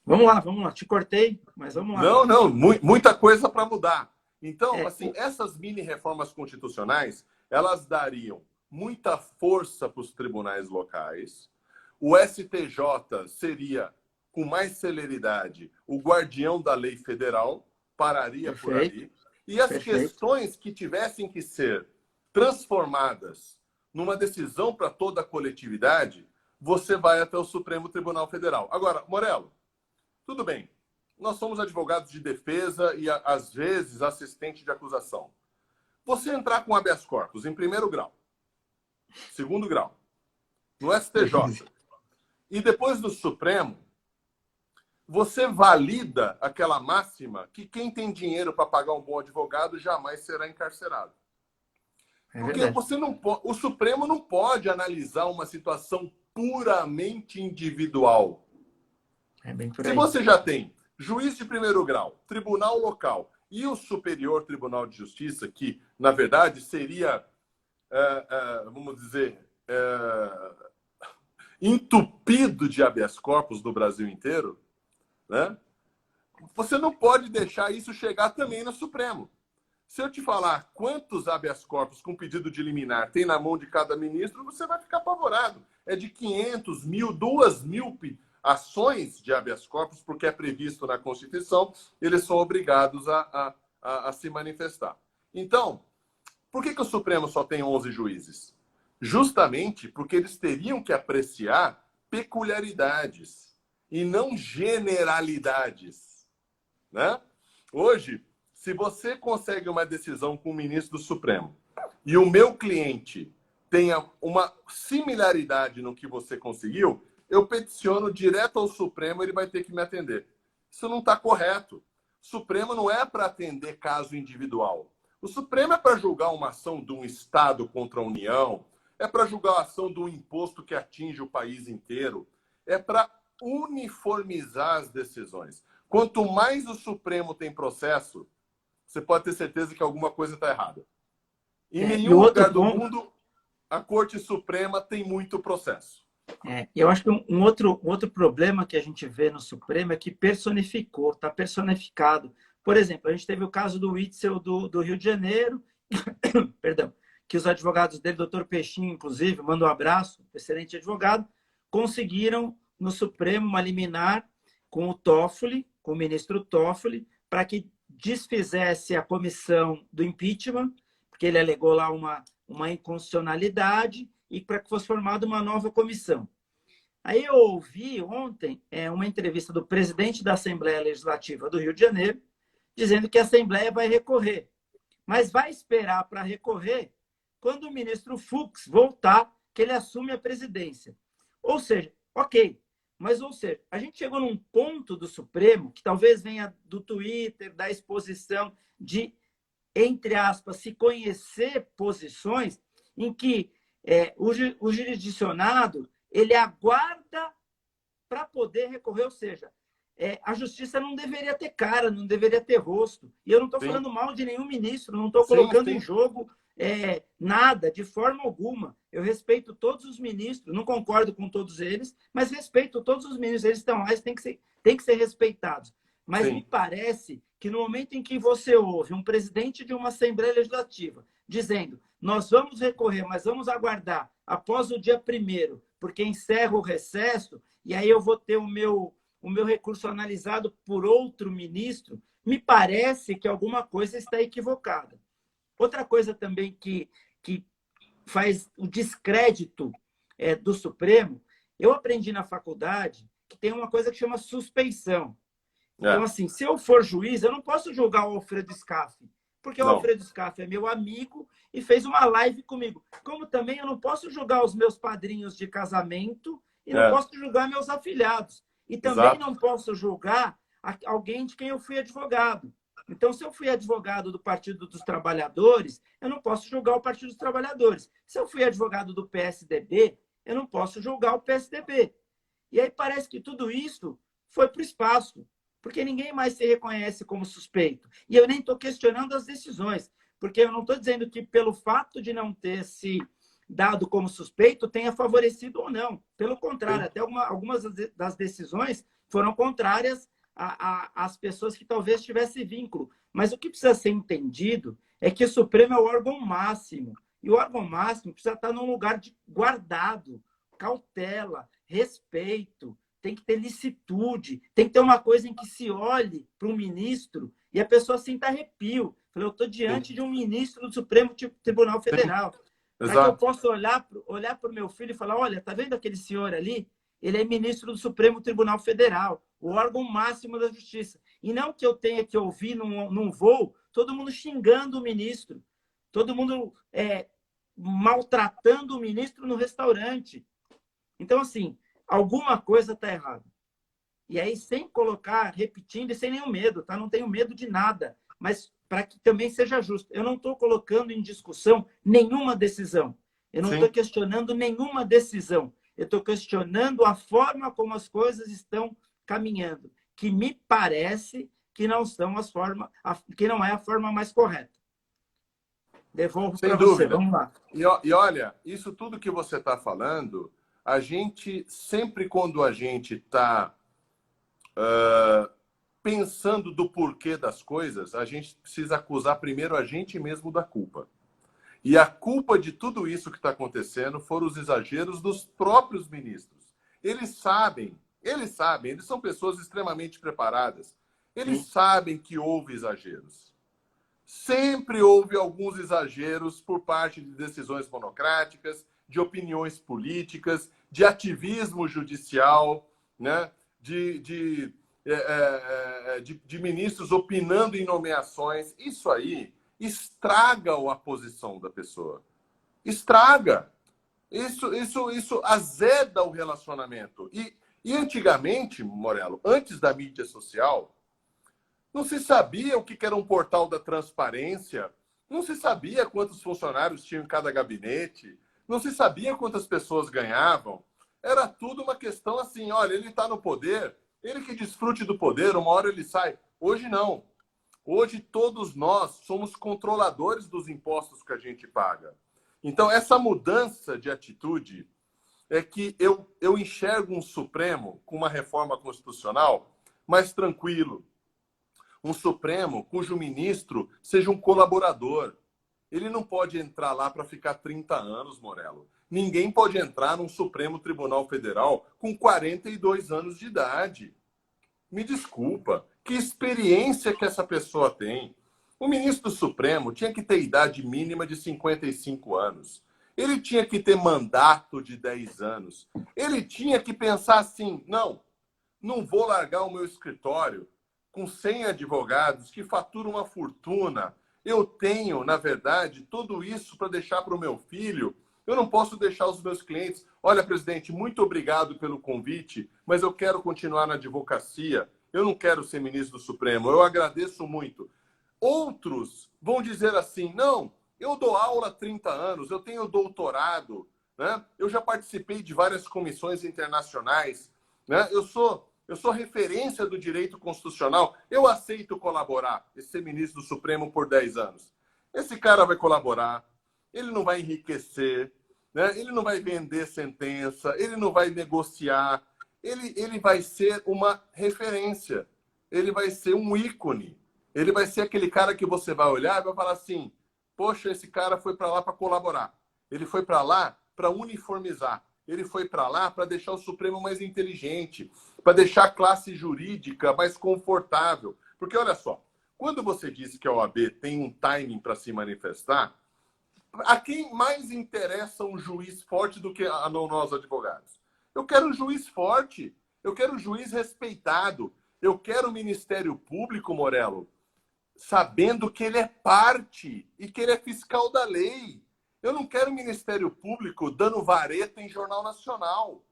Vamos lá, vamos lá. Te cortei, mas vamos lá. Não, muita coisa para mudar. Então, É, assim, essas mini reformas constitucionais, elas dariam muita força para os tribunais locais. O STJ seria, com mais celeridade, o guardião da lei federal, pararia por perfeito, ali. E as perfeito. questões que tivessem que ser transformadas numa decisão para toda a coletividade, você vai até o Supremo Tribunal Federal. Agora, Morello, tudo bem. Nós somos advogados de defesa e, às vezes, assistente de acusação. Você entrar com habeas corpus em primeiro grau, segundo grau, no STJ, e depois no Supremo, você valida aquela máxima que quem tem dinheiro para pagar um bom advogado jamais será encarcerado. É Porque verdade. o Supremo não pode analisar uma situação puramente individual. É bem por Se aí. você já tem juiz de primeiro grau, tribunal local e o Superior Tribunal de Justiça, que, na verdade, seria, vamos dizer, entupido de habeas corpus do Brasil inteiro, né? Você não pode deixar isso chegar também no Supremo. Se eu te falar quantos habeas corpus com pedido de liminar tem na mão de cada ministro, você vai ficar apavorado. É de 500, 1.000, 2.000 ações de habeas corpus, porque é previsto na Constituição, eles são obrigados a se manifestar. Então, por que o Supremo só tem 11 juízes? Justamente porque eles teriam que apreciar peculiaridades e não generalidades. Né? Hoje, se você consegue uma decisão com o ministro do Supremo e o meu cliente tenha uma similaridade no que você conseguiu, eu peticiono direto ao Supremo e ele vai ter que me atender. Isso não está correto. O Supremo não é para atender caso individual. O Supremo é para julgar uma ação de um Estado contra a União, é para julgar a ação de um imposto que atinge o país inteiro, é para uniformizar as decisões. Quanto mais o Supremo tem processo, você pode ter certeza que alguma coisa está errada. Em E nenhum o outro lugar do ponto, mundo, a Corte Suprema tem muito processo. eu acho que um outro problema que a gente vê no Supremo é que personificou, está personificado. Por exemplo, a gente teve o caso do Witzel do Rio de Janeiro, perdão, que os advogados dele, doutor Peixinho, inclusive, manda um abraço, excelente advogado, conseguiram no Supremo uma liminar com o Toffoli, com o ministro Toffoli, para que desfizesse a comissão do impeachment, porque ele alegou lá uma inconstitucionalidade, e para que fosse formada uma nova comissão. Aí eu ouvi ontem uma entrevista do presidente da Assembleia Legislativa do Rio de Janeiro, dizendo que a Assembleia vai recorrer, mas vai esperar para recorrer quando o ministro Fux voltar, que ele assume a presidência. Ou seja, ok, mas ou seja, a gente chegou num ponto do Supremo, que talvez venha do Twitter, da exposição de, entre aspas, se conhecer posições em que o jurisdicionado ele aguarda para poder recorrer, ou seja, a justiça não deveria ter cara, não deveria ter rosto. E eu não estou falando mal de nenhum ministro, não estou colocando em jogo nada, de forma alguma. Eu respeito todos os ministros, não concordo com todos eles, mas respeito todos os ministros, eles estão lá, eles têm que ser respeitados. Mas me parece que no momento em que você ouve um presidente de uma Assembleia Legislativa dizendo nós vamos recorrer, mas vamos aguardar após o dia 1º porque encerra o recesso e aí eu vou ter o meu recurso analisado por outro ministro, me parece que alguma coisa está equivocada. Outra coisa também que faz o descrédito do Supremo, eu aprendi na faculdade que tem uma coisa que chama suspeição. Então, assim, se eu for juiz, eu não posso julgar o Alfredo Scaff, porque o Alfredo Scaff é meu amigo e fez uma live comigo. Como também eu não posso julgar os meus padrinhos de casamento e não posso julgar meus afilhados. E também não posso julgar alguém de quem eu fui advogado. Então, se eu fui advogado do Partido dos Trabalhadores, eu não posso julgar o Partido dos Trabalhadores. Se eu fui advogado do PSDB, eu não posso julgar o PSDB. E aí parece que tudo isso foi para o espaço, porque ninguém mais se reconhece como suspeito. E eu nem estou questionando as decisões, porque eu não estou dizendo que pelo fato de não ter se dado como suspeito tenha favorecido ou não. Pelo contrário, até algumas das decisões foram contrárias às pessoas que talvez tivessem vínculo. Mas o que precisa ser entendido é que o Supremo é o órgão máximo. E o órgão máximo precisa estar num lugar guardado, cautela, respeito, tem que ter licitude, tem que ter uma coisa em que se olhe para um ministro e a pessoa sinta arrepio. Eu estou diante de um ministro do Supremo Tribunal Federal. Para que eu possa olhar para o meu filho e falar, olha, está vendo aquele senhor ali? Ele é ministro do Supremo Tribunal Federal, o órgão máximo da justiça. E não que eu tenha que ouvir num voo todo mundo xingando o ministro, todo mundo maltratando o ministro no restaurante. Então, assim, alguma coisa está errada. E aí, sem colocar, repetindo e sem nenhum medo, tá? Não tenho medo de nada, mas para que também seja justo. Eu não estou colocando em discussão nenhuma decisão. Eu não estou questionando nenhuma decisão. Eu estou questionando a forma como as coisas estão caminhando, que me parece que não são que não é a forma mais correta. Devolvo para você. Vamos lá. E olha, isso tudo que você está falando, a gente, sempre quando a gente está pensando do porquê das coisas, a gente precisa acusar primeiro a gente mesmo da culpa. E a culpa de tudo isso que está acontecendo foram os exageros dos próprios ministros. Eles sabem, eles são pessoas extremamente preparadas. Eles sabem que houve exageros. Sempre houve alguns exageros por parte de decisões monocráticas, de opiniões políticas, de ativismo judicial, né? de ministros opinando em nomeações. Isso aí estraga a posição da pessoa. Estraga. Isso azeda o relacionamento. E antigamente, Morello, antes da mídia social, não se sabia o que era um portal da transparência, não se sabia quantos funcionários tinham em cada gabinete, não se sabia quantas pessoas ganhavam. Era tudo uma questão assim, olha, ele está no poder, ele que desfrute do poder, uma hora ele sai. Hoje não. Hoje todos nós somos controladores dos impostos que a gente paga. Então essa mudança de atitude é que eu enxergo um Supremo com uma reforma constitucional mais tranquilo. Um Supremo cujo ministro seja um colaborador. Ele não pode entrar lá para ficar 30 anos, Morello. Ninguém pode entrar num Supremo Tribunal Federal com 42 anos de idade. Me desculpa. Que experiência que essa pessoa tem? O ministro do Supremo tinha que ter idade mínima de 55 anos. Ele tinha que ter mandato de 10 anos. Ele tinha que pensar assim, não vou largar o meu escritório com 100 advogados que faturam uma fortuna. Eu tenho, na verdade, tudo isso para deixar para o meu filho. Eu não posso deixar os meus clientes. Olha, presidente, muito obrigado pelo convite, mas eu quero continuar na advocacia. Eu não quero ser ministro do Supremo. Eu agradeço muito. Outros vão dizer assim, não, eu dou aula há 30 anos, eu tenho doutorado, né? Eu já participei de várias comissões internacionais, né? Eu sou referência do direito constitucional. Eu aceito colaborar e ser ministro do Supremo por 10 anos. Esse cara vai colaborar, ele não vai enriquecer, né? Ele não vai vender sentença, ele não vai negociar, ele vai ser uma referência, ele vai ser um ícone, ele vai ser aquele cara que você vai olhar e vai falar assim, poxa, esse cara foi para lá para colaborar, ele foi para lá para uniformizar, Ele foi para lá para deixar o Supremo mais inteligente, para deixar a classe jurídica mais confortável. Porque, olha só, quando você disse que a OAB tem um timing para se manifestar, a quem mais interessa um juiz forte do que a nós advogados? Eu quero um juiz forte, eu quero um juiz respeitado, eu quero o Ministério Público, Morello, sabendo que ele é parte e que ele é fiscal da lei. Eu não quero o Ministério Público dando vareta em jornal nacional.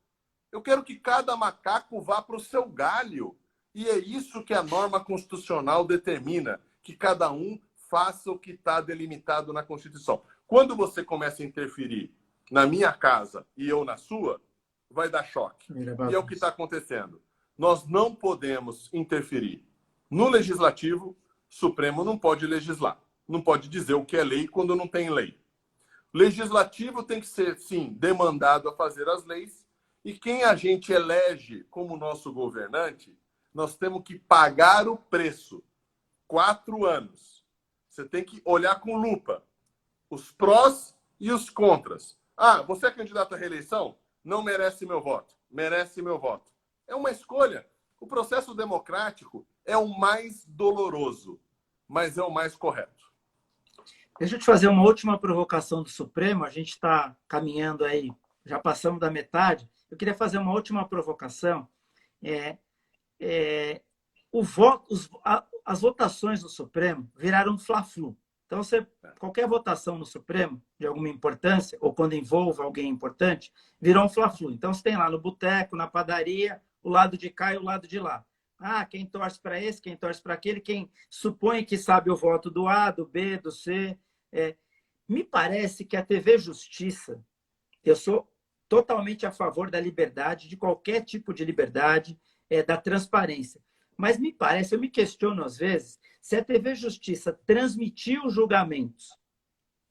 Eu quero que cada macaco vá para o seu galho. E é isso que a norma constitucional determina, que cada um faça o que está delimitado na Constituição. Quando você começa a interferir na minha casa e eu na sua, vai dar choque. E é o que está acontecendo. Nós não podemos interferir no Legislativo. O Supremo não pode legislar. Não pode dizer o que é lei quando não tem lei. O Legislativo tem que ser, sim, demandado a fazer as leis. E quem a gente elege como nosso governante, nós temos que pagar o preço. 4 anos. Você tem que olhar com lupa os prós e os contras. Ah, você é candidato à reeleição? Não merece meu voto. Merece meu voto. É uma escolha. O processo democrático é o mais doloroso, mas é o mais correto. Deixa eu te fazer uma última provocação do Supremo. A gente está caminhando aí, já passamos da metade. Eu queria fazer uma última provocação. As votações do Supremo viraram fla-flu. Então, qualquer votação no Supremo, de alguma importância, ou quando envolva alguém importante, virou um fla-flu. Então, você tem lá no boteco, na padaria, o lado de cá e o lado de lá. Ah, quem torce para esse, quem torce para aquele, quem supõe que sabe o voto do A, do B, do C. Me parece que a TV Justiça, eu sou totalmente a favor da liberdade, de qualquer tipo de liberdade, da transparência. Mas me parece, eu me questiono às vezes, se a TV Justiça transmitir os julgamentos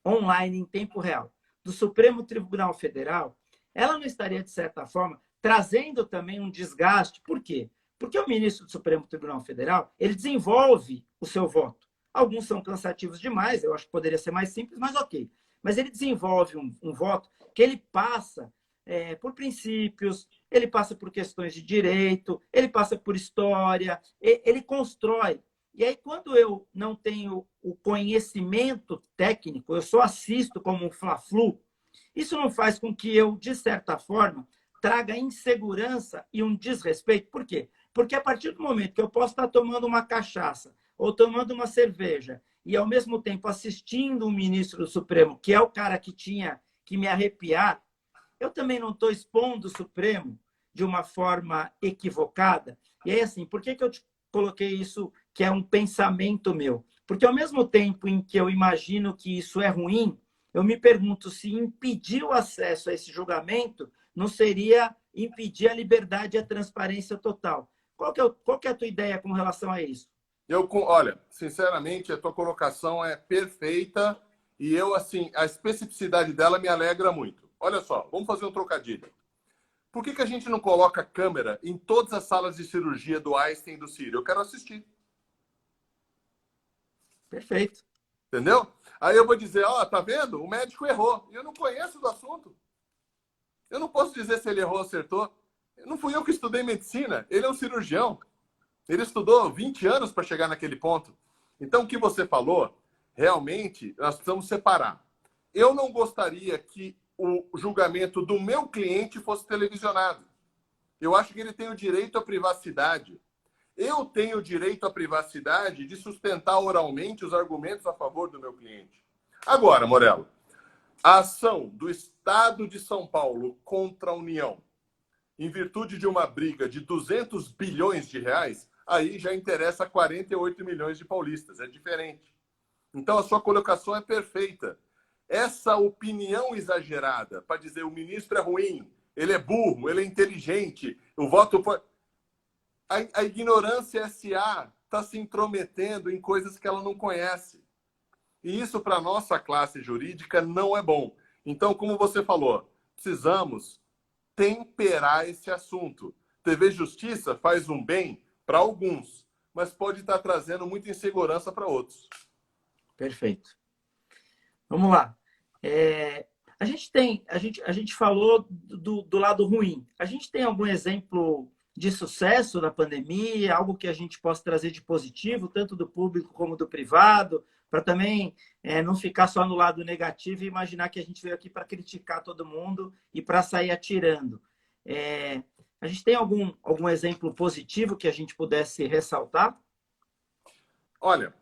online em tempo real do Supremo Tribunal Federal, ela não estaria, de certa forma, trazendo também um desgaste. Por quê? Porque o ministro do Supremo Tribunal Federal, ele desenvolve o seu voto. Alguns são cansativos demais, eu acho que poderia ser mais simples, mas ok. Mas ele desenvolve um voto que ele passa por princípios, ele passa por questões de direito, ele passa por história, ele constrói. E aí, quando eu não tenho o conhecimento técnico, eu só assisto como um fla-flu, isso não faz com que eu, de certa forma, traga insegurança e um desrespeito. Por quê? Porque a partir do momento que eu posso estar tomando uma cachaça ou tomando uma cerveja e, ao mesmo tempo, assistindo um ministro do Supremo, que é o cara que tinha que me arrepiar, eu também não estou expondo o Supremo de uma forma equivocada. E aí, assim, por que eu te coloquei isso, que é um pensamento meu? Porque, ao mesmo tempo em que eu imagino que isso é ruim, eu me pergunto se impedir o acesso a esse julgamento não seria impedir a liberdade e a transparência total. Qual que é a tua ideia com relação a isso? Olha, sinceramente, a tua colocação é perfeita e eu, assim, a especificidade dela me alegra muito. Olha só, vamos fazer um trocadilho. Por que a gente não coloca câmera em todas as salas de cirurgia do Einstein e do Sírio? Eu quero assistir. Perfeito. Entendeu? Aí eu vou dizer, ó, tá vendo? O médico errou. E eu não conheço do assunto. Eu não posso dizer se ele errou ou acertou. Não fui eu que estudei medicina. Ele é um cirurgião. Ele estudou 20 anos para chegar naquele ponto. Então, o que você falou, realmente, nós precisamos separar. Eu não gostaria que o julgamento do meu cliente fosse televisionado. Eu acho que ele tem o direito à privacidade. Eu tenho o direito à privacidade de sustentar oralmente os argumentos a favor do meu cliente. Agora, Morello, a ação do Estado de São Paulo contra a União, em virtude de uma briga de 200 bilhões de reais, aí já interessa 48 milhões de paulistas. É diferente. Então, a sua colocação é perfeita. Essa opinião exagerada para dizer o ministro é ruim, ele é burro, ele é inteligente, o voto foi... A ignorância SA está se intrometendo em coisas que ela não conhece. E isso, para a nossa classe jurídica, não é bom. Então, como você falou, precisamos temperar esse assunto. TV Justiça faz um bem para alguns, mas pode estar trazendo muita insegurança para outros. Perfeito. Vamos lá. A gente falou do lado ruim. A gente tem algum exemplo de sucesso na pandemia, algo que a gente possa trazer de positivo, tanto do público como do privado, para também não ficar só no lado negativo e imaginar que a gente veio aqui para criticar todo mundo e para sair atirando. A gente tem algum exemplo positivo que a gente pudesse ressaltar? Olha,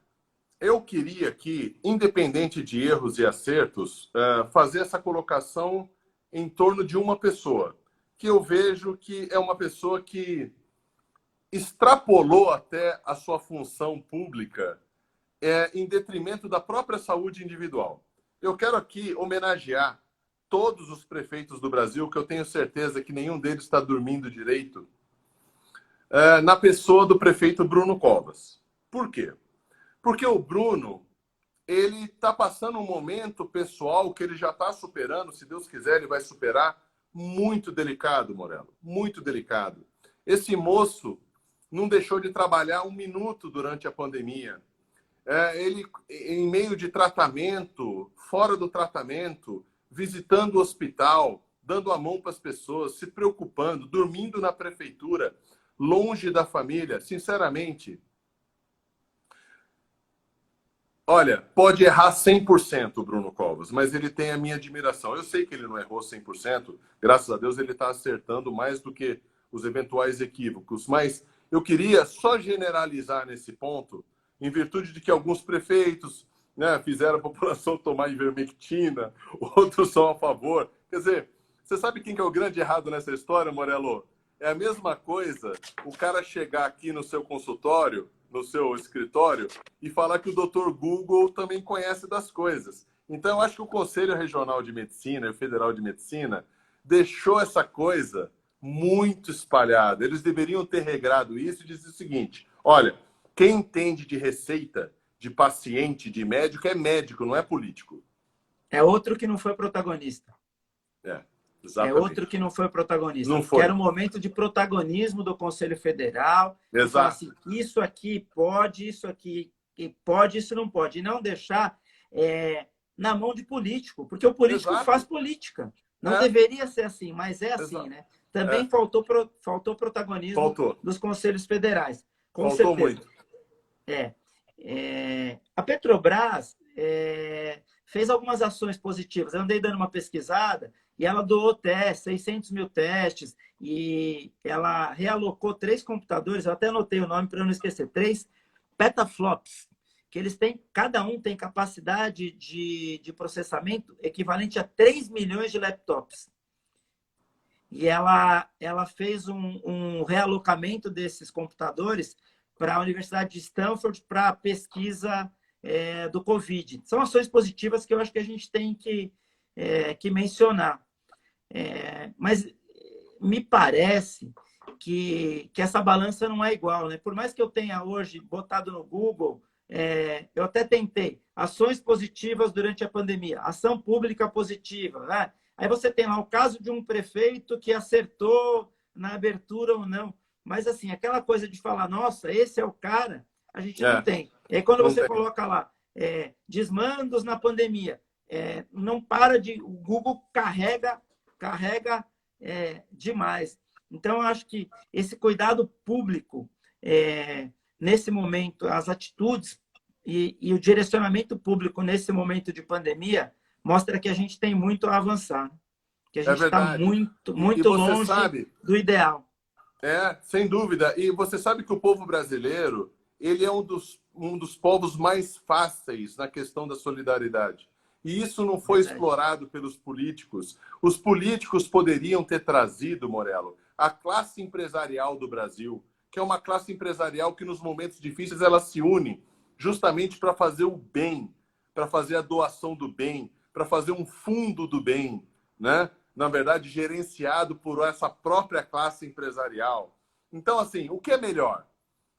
eu queria aqui, independente de erros e acertos, fazer essa colocação em torno de uma pessoa, que eu vejo que é uma pessoa que extrapolou até a sua função pública em detrimento da própria saúde individual. Eu quero aqui homenagear todos os prefeitos do Brasil, que eu tenho certeza que nenhum deles está dormindo direito, na pessoa do prefeito Bruno Covas. Por quê? Porque o Bruno, ele está passando um momento pessoal que ele já está superando, se Deus quiser, ele vai superar, muito delicado, Morello, muito delicado. Esse moço não deixou de trabalhar um minuto durante a pandemia. Ele, em meio de tratamento, fora do tratamento, visitando o hospital, dando a mão para as pessoas, se preocupando, dormindo na prefeitura, longe da família, sinceramente. Olha, pode errar 100% o Bruno Covas, mas ele tem a minha admiração. Eu sei que ele não errou 100%, graças a Deus ele está acertando mais do que os eventuais equívocos. Mas eu queria só generalizar nesse ponto, em virtude de que alguns prefeitos, né, fizeram a população tomar ivermectina, outros são a favor. Quer dizer, você sabe quem que é o grande errado nessa história, Morello? É a mesma coisa o cara chegar aqui no seu consultório, no seu escritório, e falar que o Dr. Google também conhece das coisas. Então, eu acho que o Conselho Regional de Medicina e o Federal de Medicina deixou essa coisa muito espalhada. Eles deveriam ter regrado isso e dizer o seguinte: olha, quem entende de receita, de paciente, de médico, é médico, não é político. É outro que não foi protagonista. Exatamente. É outro que não foi protagonista. Não foi. Que era um momento de protagonismo do Conselho Federal. Exato. Falar assim, isso aqui pode, isso não pode. E não deixar na mão de político, porque o político Exato. faz política. Não deveria ser assim, mas é assim, Exato. né? Também faltou protagonismo dos conselhos federais. Com faltou certeza. Muito. A Petrobras fez algumas ações positivas. Eu andei dando uma pesquisada e ela doou testes, 600 mil testes, e ela realocou 3 computadores, eu até anotei o nome para eu não esquecer, 3 petaflops, que eles têm, cada um tem capacidade de processamento equivalente a 3 milhões de laptops. E ela fez um realocamento desses computadores para a Universidade de Stanford para a pesquisa do Covid. São ações positivas que eu acho que a gente tem que mencionar. Mas me parece que essa balança não é igual, né? Por mais que eu tenha hoje botado no Google, eu até tentei ações positivas durante a pandemia, ação pública positiva, né? Aí você tem lá o caso de um prefeito que acertou na abertura ou não. Mas, assim, aquela coisa de falar, nossa, esse é o cara, a gente não tem. E aí, quando você coloca lá, desmandos na pandemia, não para de... O Google carrega demais. Então, eu acho que esse cuidado público, nesse momento, as atitudes e o direcionamento público nesse momento de pandemia, mostra que a gente tem muito a avançar. Que a gente está muito longe do ideal. Sem dúvida. E você sabe que o povo brasileiro, ele é um dos povos mais fáceis na questão da solidariedade. E isso não foi explorado pelos políticos. Os políticos poderiam ter trazido, Morello, a classe empresarial do Brasil, que é uma classe empresarial que nos momentos difíceis ela se une justamente para fazer o bem, para fazer a doação do bem, para fazer um fundo do bem, né? Na verdade, gerenciado por essa própria classe empresarial. Então, assim, o que é melhor?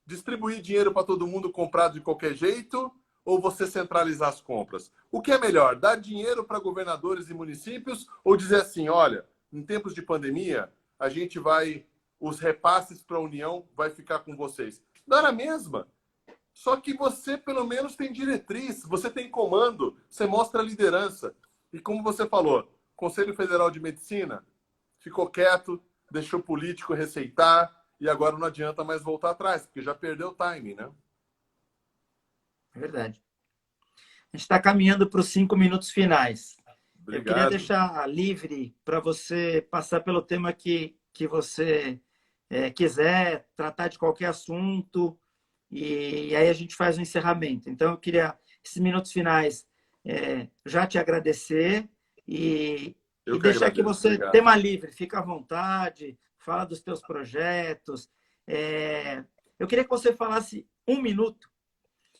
Distribuir dinheiro para todo mundo comprar de qualquer jeito ou você centralizar as compras? O que é melhor? Dar dinheiro para governadores e municípios ou dizer assim, olha, em tempos de pandemia, a gente vai... Os repasses para a União vai ficar com vocês. Não era a mesma. Só que você, pelo menos, tem diretriz, você tem comando, você mostra liderança. E como você falou, Conselho Federal de Medicina ficou quieto, deixou o político receitar e agora não adianta mais voltar atrás, porque já perdeu o timing, né? É verdade. A gente está caminhando para os 5 minutos finais. Eu queria Obrigado. deixar livre para você passar pelo tema que você quiser, tratar de qualquer assunto, e aí a gente faz o encerramento. Então, eu queria, esses minutos finais, já te agradecer e deixar que você, obrigado. tema livre, fica à vontade, fala dos teus projetos. Eu queria que você falasse 1 minuto.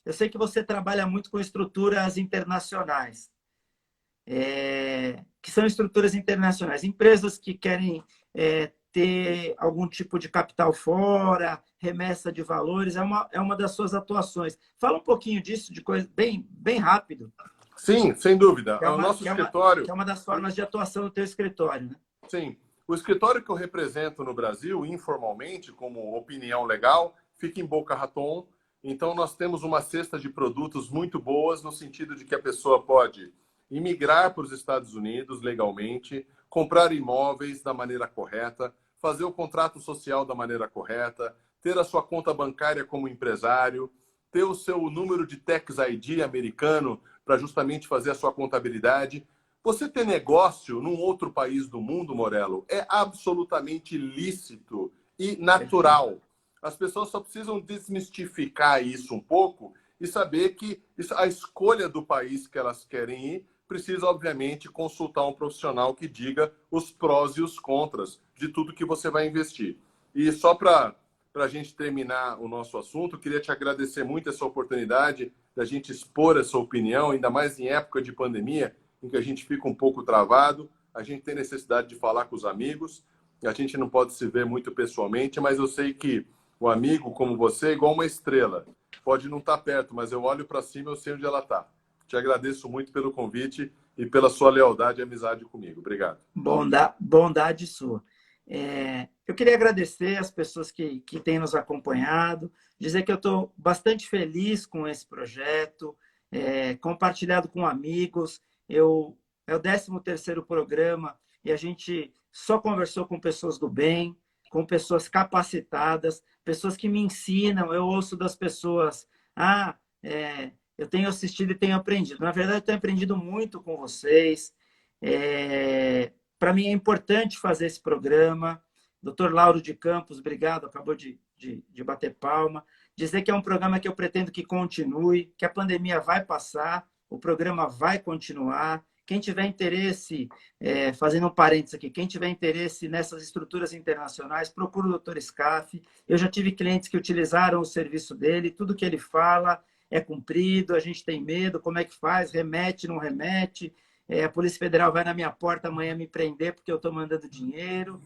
Eu sei que você trabalha muito com estruturas internacionais, que são estruturas internacionais, empresas que querem ter algum tipo de capital fora, remessa de valores, é uma das suas atuações. Fala um pouquinho disso, de coisa bem rápido. Sim, sem dúvida. Que é O uma, nosso que é uma, escritório... que é uma das formas de atuação do teu escritório, né? Sim. O escritório que eu represento no Brasil, informalmente, como opinião legal, fica em Boca Raton. Então, nós temos uma cesta de produtos muito boas, no sentido de que a pessoa pode imigrar para os Estados Unidos legalmente, comprar imóveis da maneira correta, fazer o contrato social da maneira correta, ter a sua conta bancária como empresário, ter o seu número de Tax ID americano para justamente fazer a sua contabilidade. Você ter negócio num outro país do mundo, Morello, é absolutamente lícito e natural. As pessoas só precisam desmistificar isso um pouco e saber que a escolha do país que elas querem ir precisa, obviamente, consultar um profissional que diga os prós e os contras de tudo que você vai investir. E só para a gente terminar o nosso assunto, eu queria te agradecer muito essa oportunidade da gente expor essa opinião, ainda mais em época de pandemia, em que a gente fica um pouco travado, a gente tem necessidade de falar com os amigos, a gente não pode se ver muito pessoalmente, mas eu sei que o amigo como você é igual uma estrela. Pode não estar perto, mas eu olho para cima e eu sei onde ela está. Te agradeço muito pelo convite e pela sua lealdade e amizade comigo. Obrigado. Bondade sua. Eu queria agradecer as pessoas que têm nos acompanhado, dizer que eu estou bastante feliz com esse projeto, compartilhado com amigos. É o 13º programa e a gente só conversou com pessoas do bem, com pessoas capacitadas, pessoas que me ensinam. Eu ouço das pessoas, eu tenho assistido e tenho aprendido. Na verdade, eu tenho aprendido muito com vocês. Para mim é importante fazer esse programa. Dr. Lauro de Campos, obrigado, acabou de bater palma. Dizer que é um programa que eu pretendo que continue, que a pandemia vai passar, o programa vai continuar. Quem tiver interesse, fazendo um parênteses aqui, quem tiver interesse nessas estruturas internacionais, procura o Dr. Scaff. Eu já tive clientes que utilizaram o serviço dele, tudo que ele fala é cumprido, a gente tem medo, como é que faz, remete, não remete. A Polícia Federal vai na minha porta amanhã me prender porque eu estou mandando dinheiro.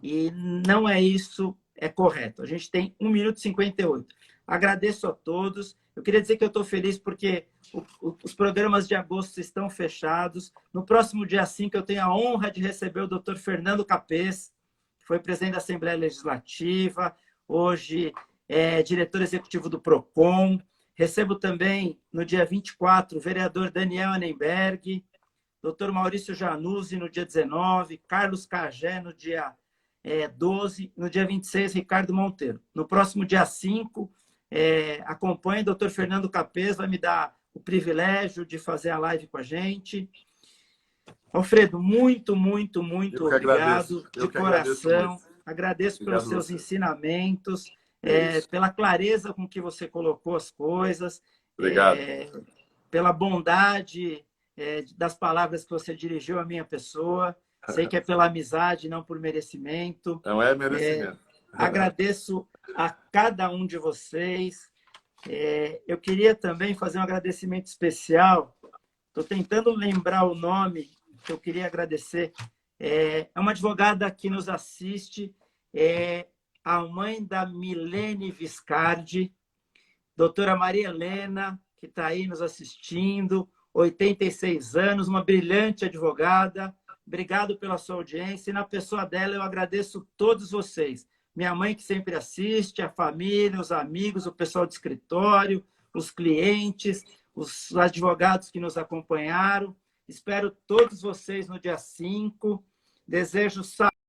E não é isso, é correto. A gente tem 1 minuto e 58. Agradeço a todos. Eu queria dizer que eu estou feliz porque os programas de agosto estão fechados. No próximo dia 5, eu tenho a honra de receber o Dr. Fernando Capês, que foi presidente da Assembleia Legislativa, hoje é diretor executivo do PROCON. Recebo também, no dia 24, o vereador Daniel Anenberg, Dr. Maurício Januzzi, no dia 19, Carlos Cagé, no dia 12, no dia 26, Ricardo Monteiro. No próximo dia 5, acompanhe o Dr. Fernando Capês, vai me dar o privilégio de fazer a live com a gente. Alfredo, muito obrigado, de coração. Agradeço pelos seus ensinamentos, pela clareza com que você colocou as coisas, pela bondade das palavras que você dirigiu à minha pessoa. Sei que é pela amizade, não por merecimento. Não é merecimento. Agradeço a cada um de vocês. Eu queria também fazer um agradecimento especial. Estou tentando lembrar o nome que eu queria agradecer. É uma advogada que nos assiste, a mãe da Milene Viscardi, doutora Maria Helena, que está aí nos assistindo, 86 anos, uma brilhante advogada. Obrigado pela sua audiência. E na pessoa dela, eu agradeço todos vocês. Minha mãe, que sempre assiste, a família, os amigos, o pessoal do escritório, os clientes, os advogados que nos acompanharam. Espero todos vocês no dia 5. Desejo saúde.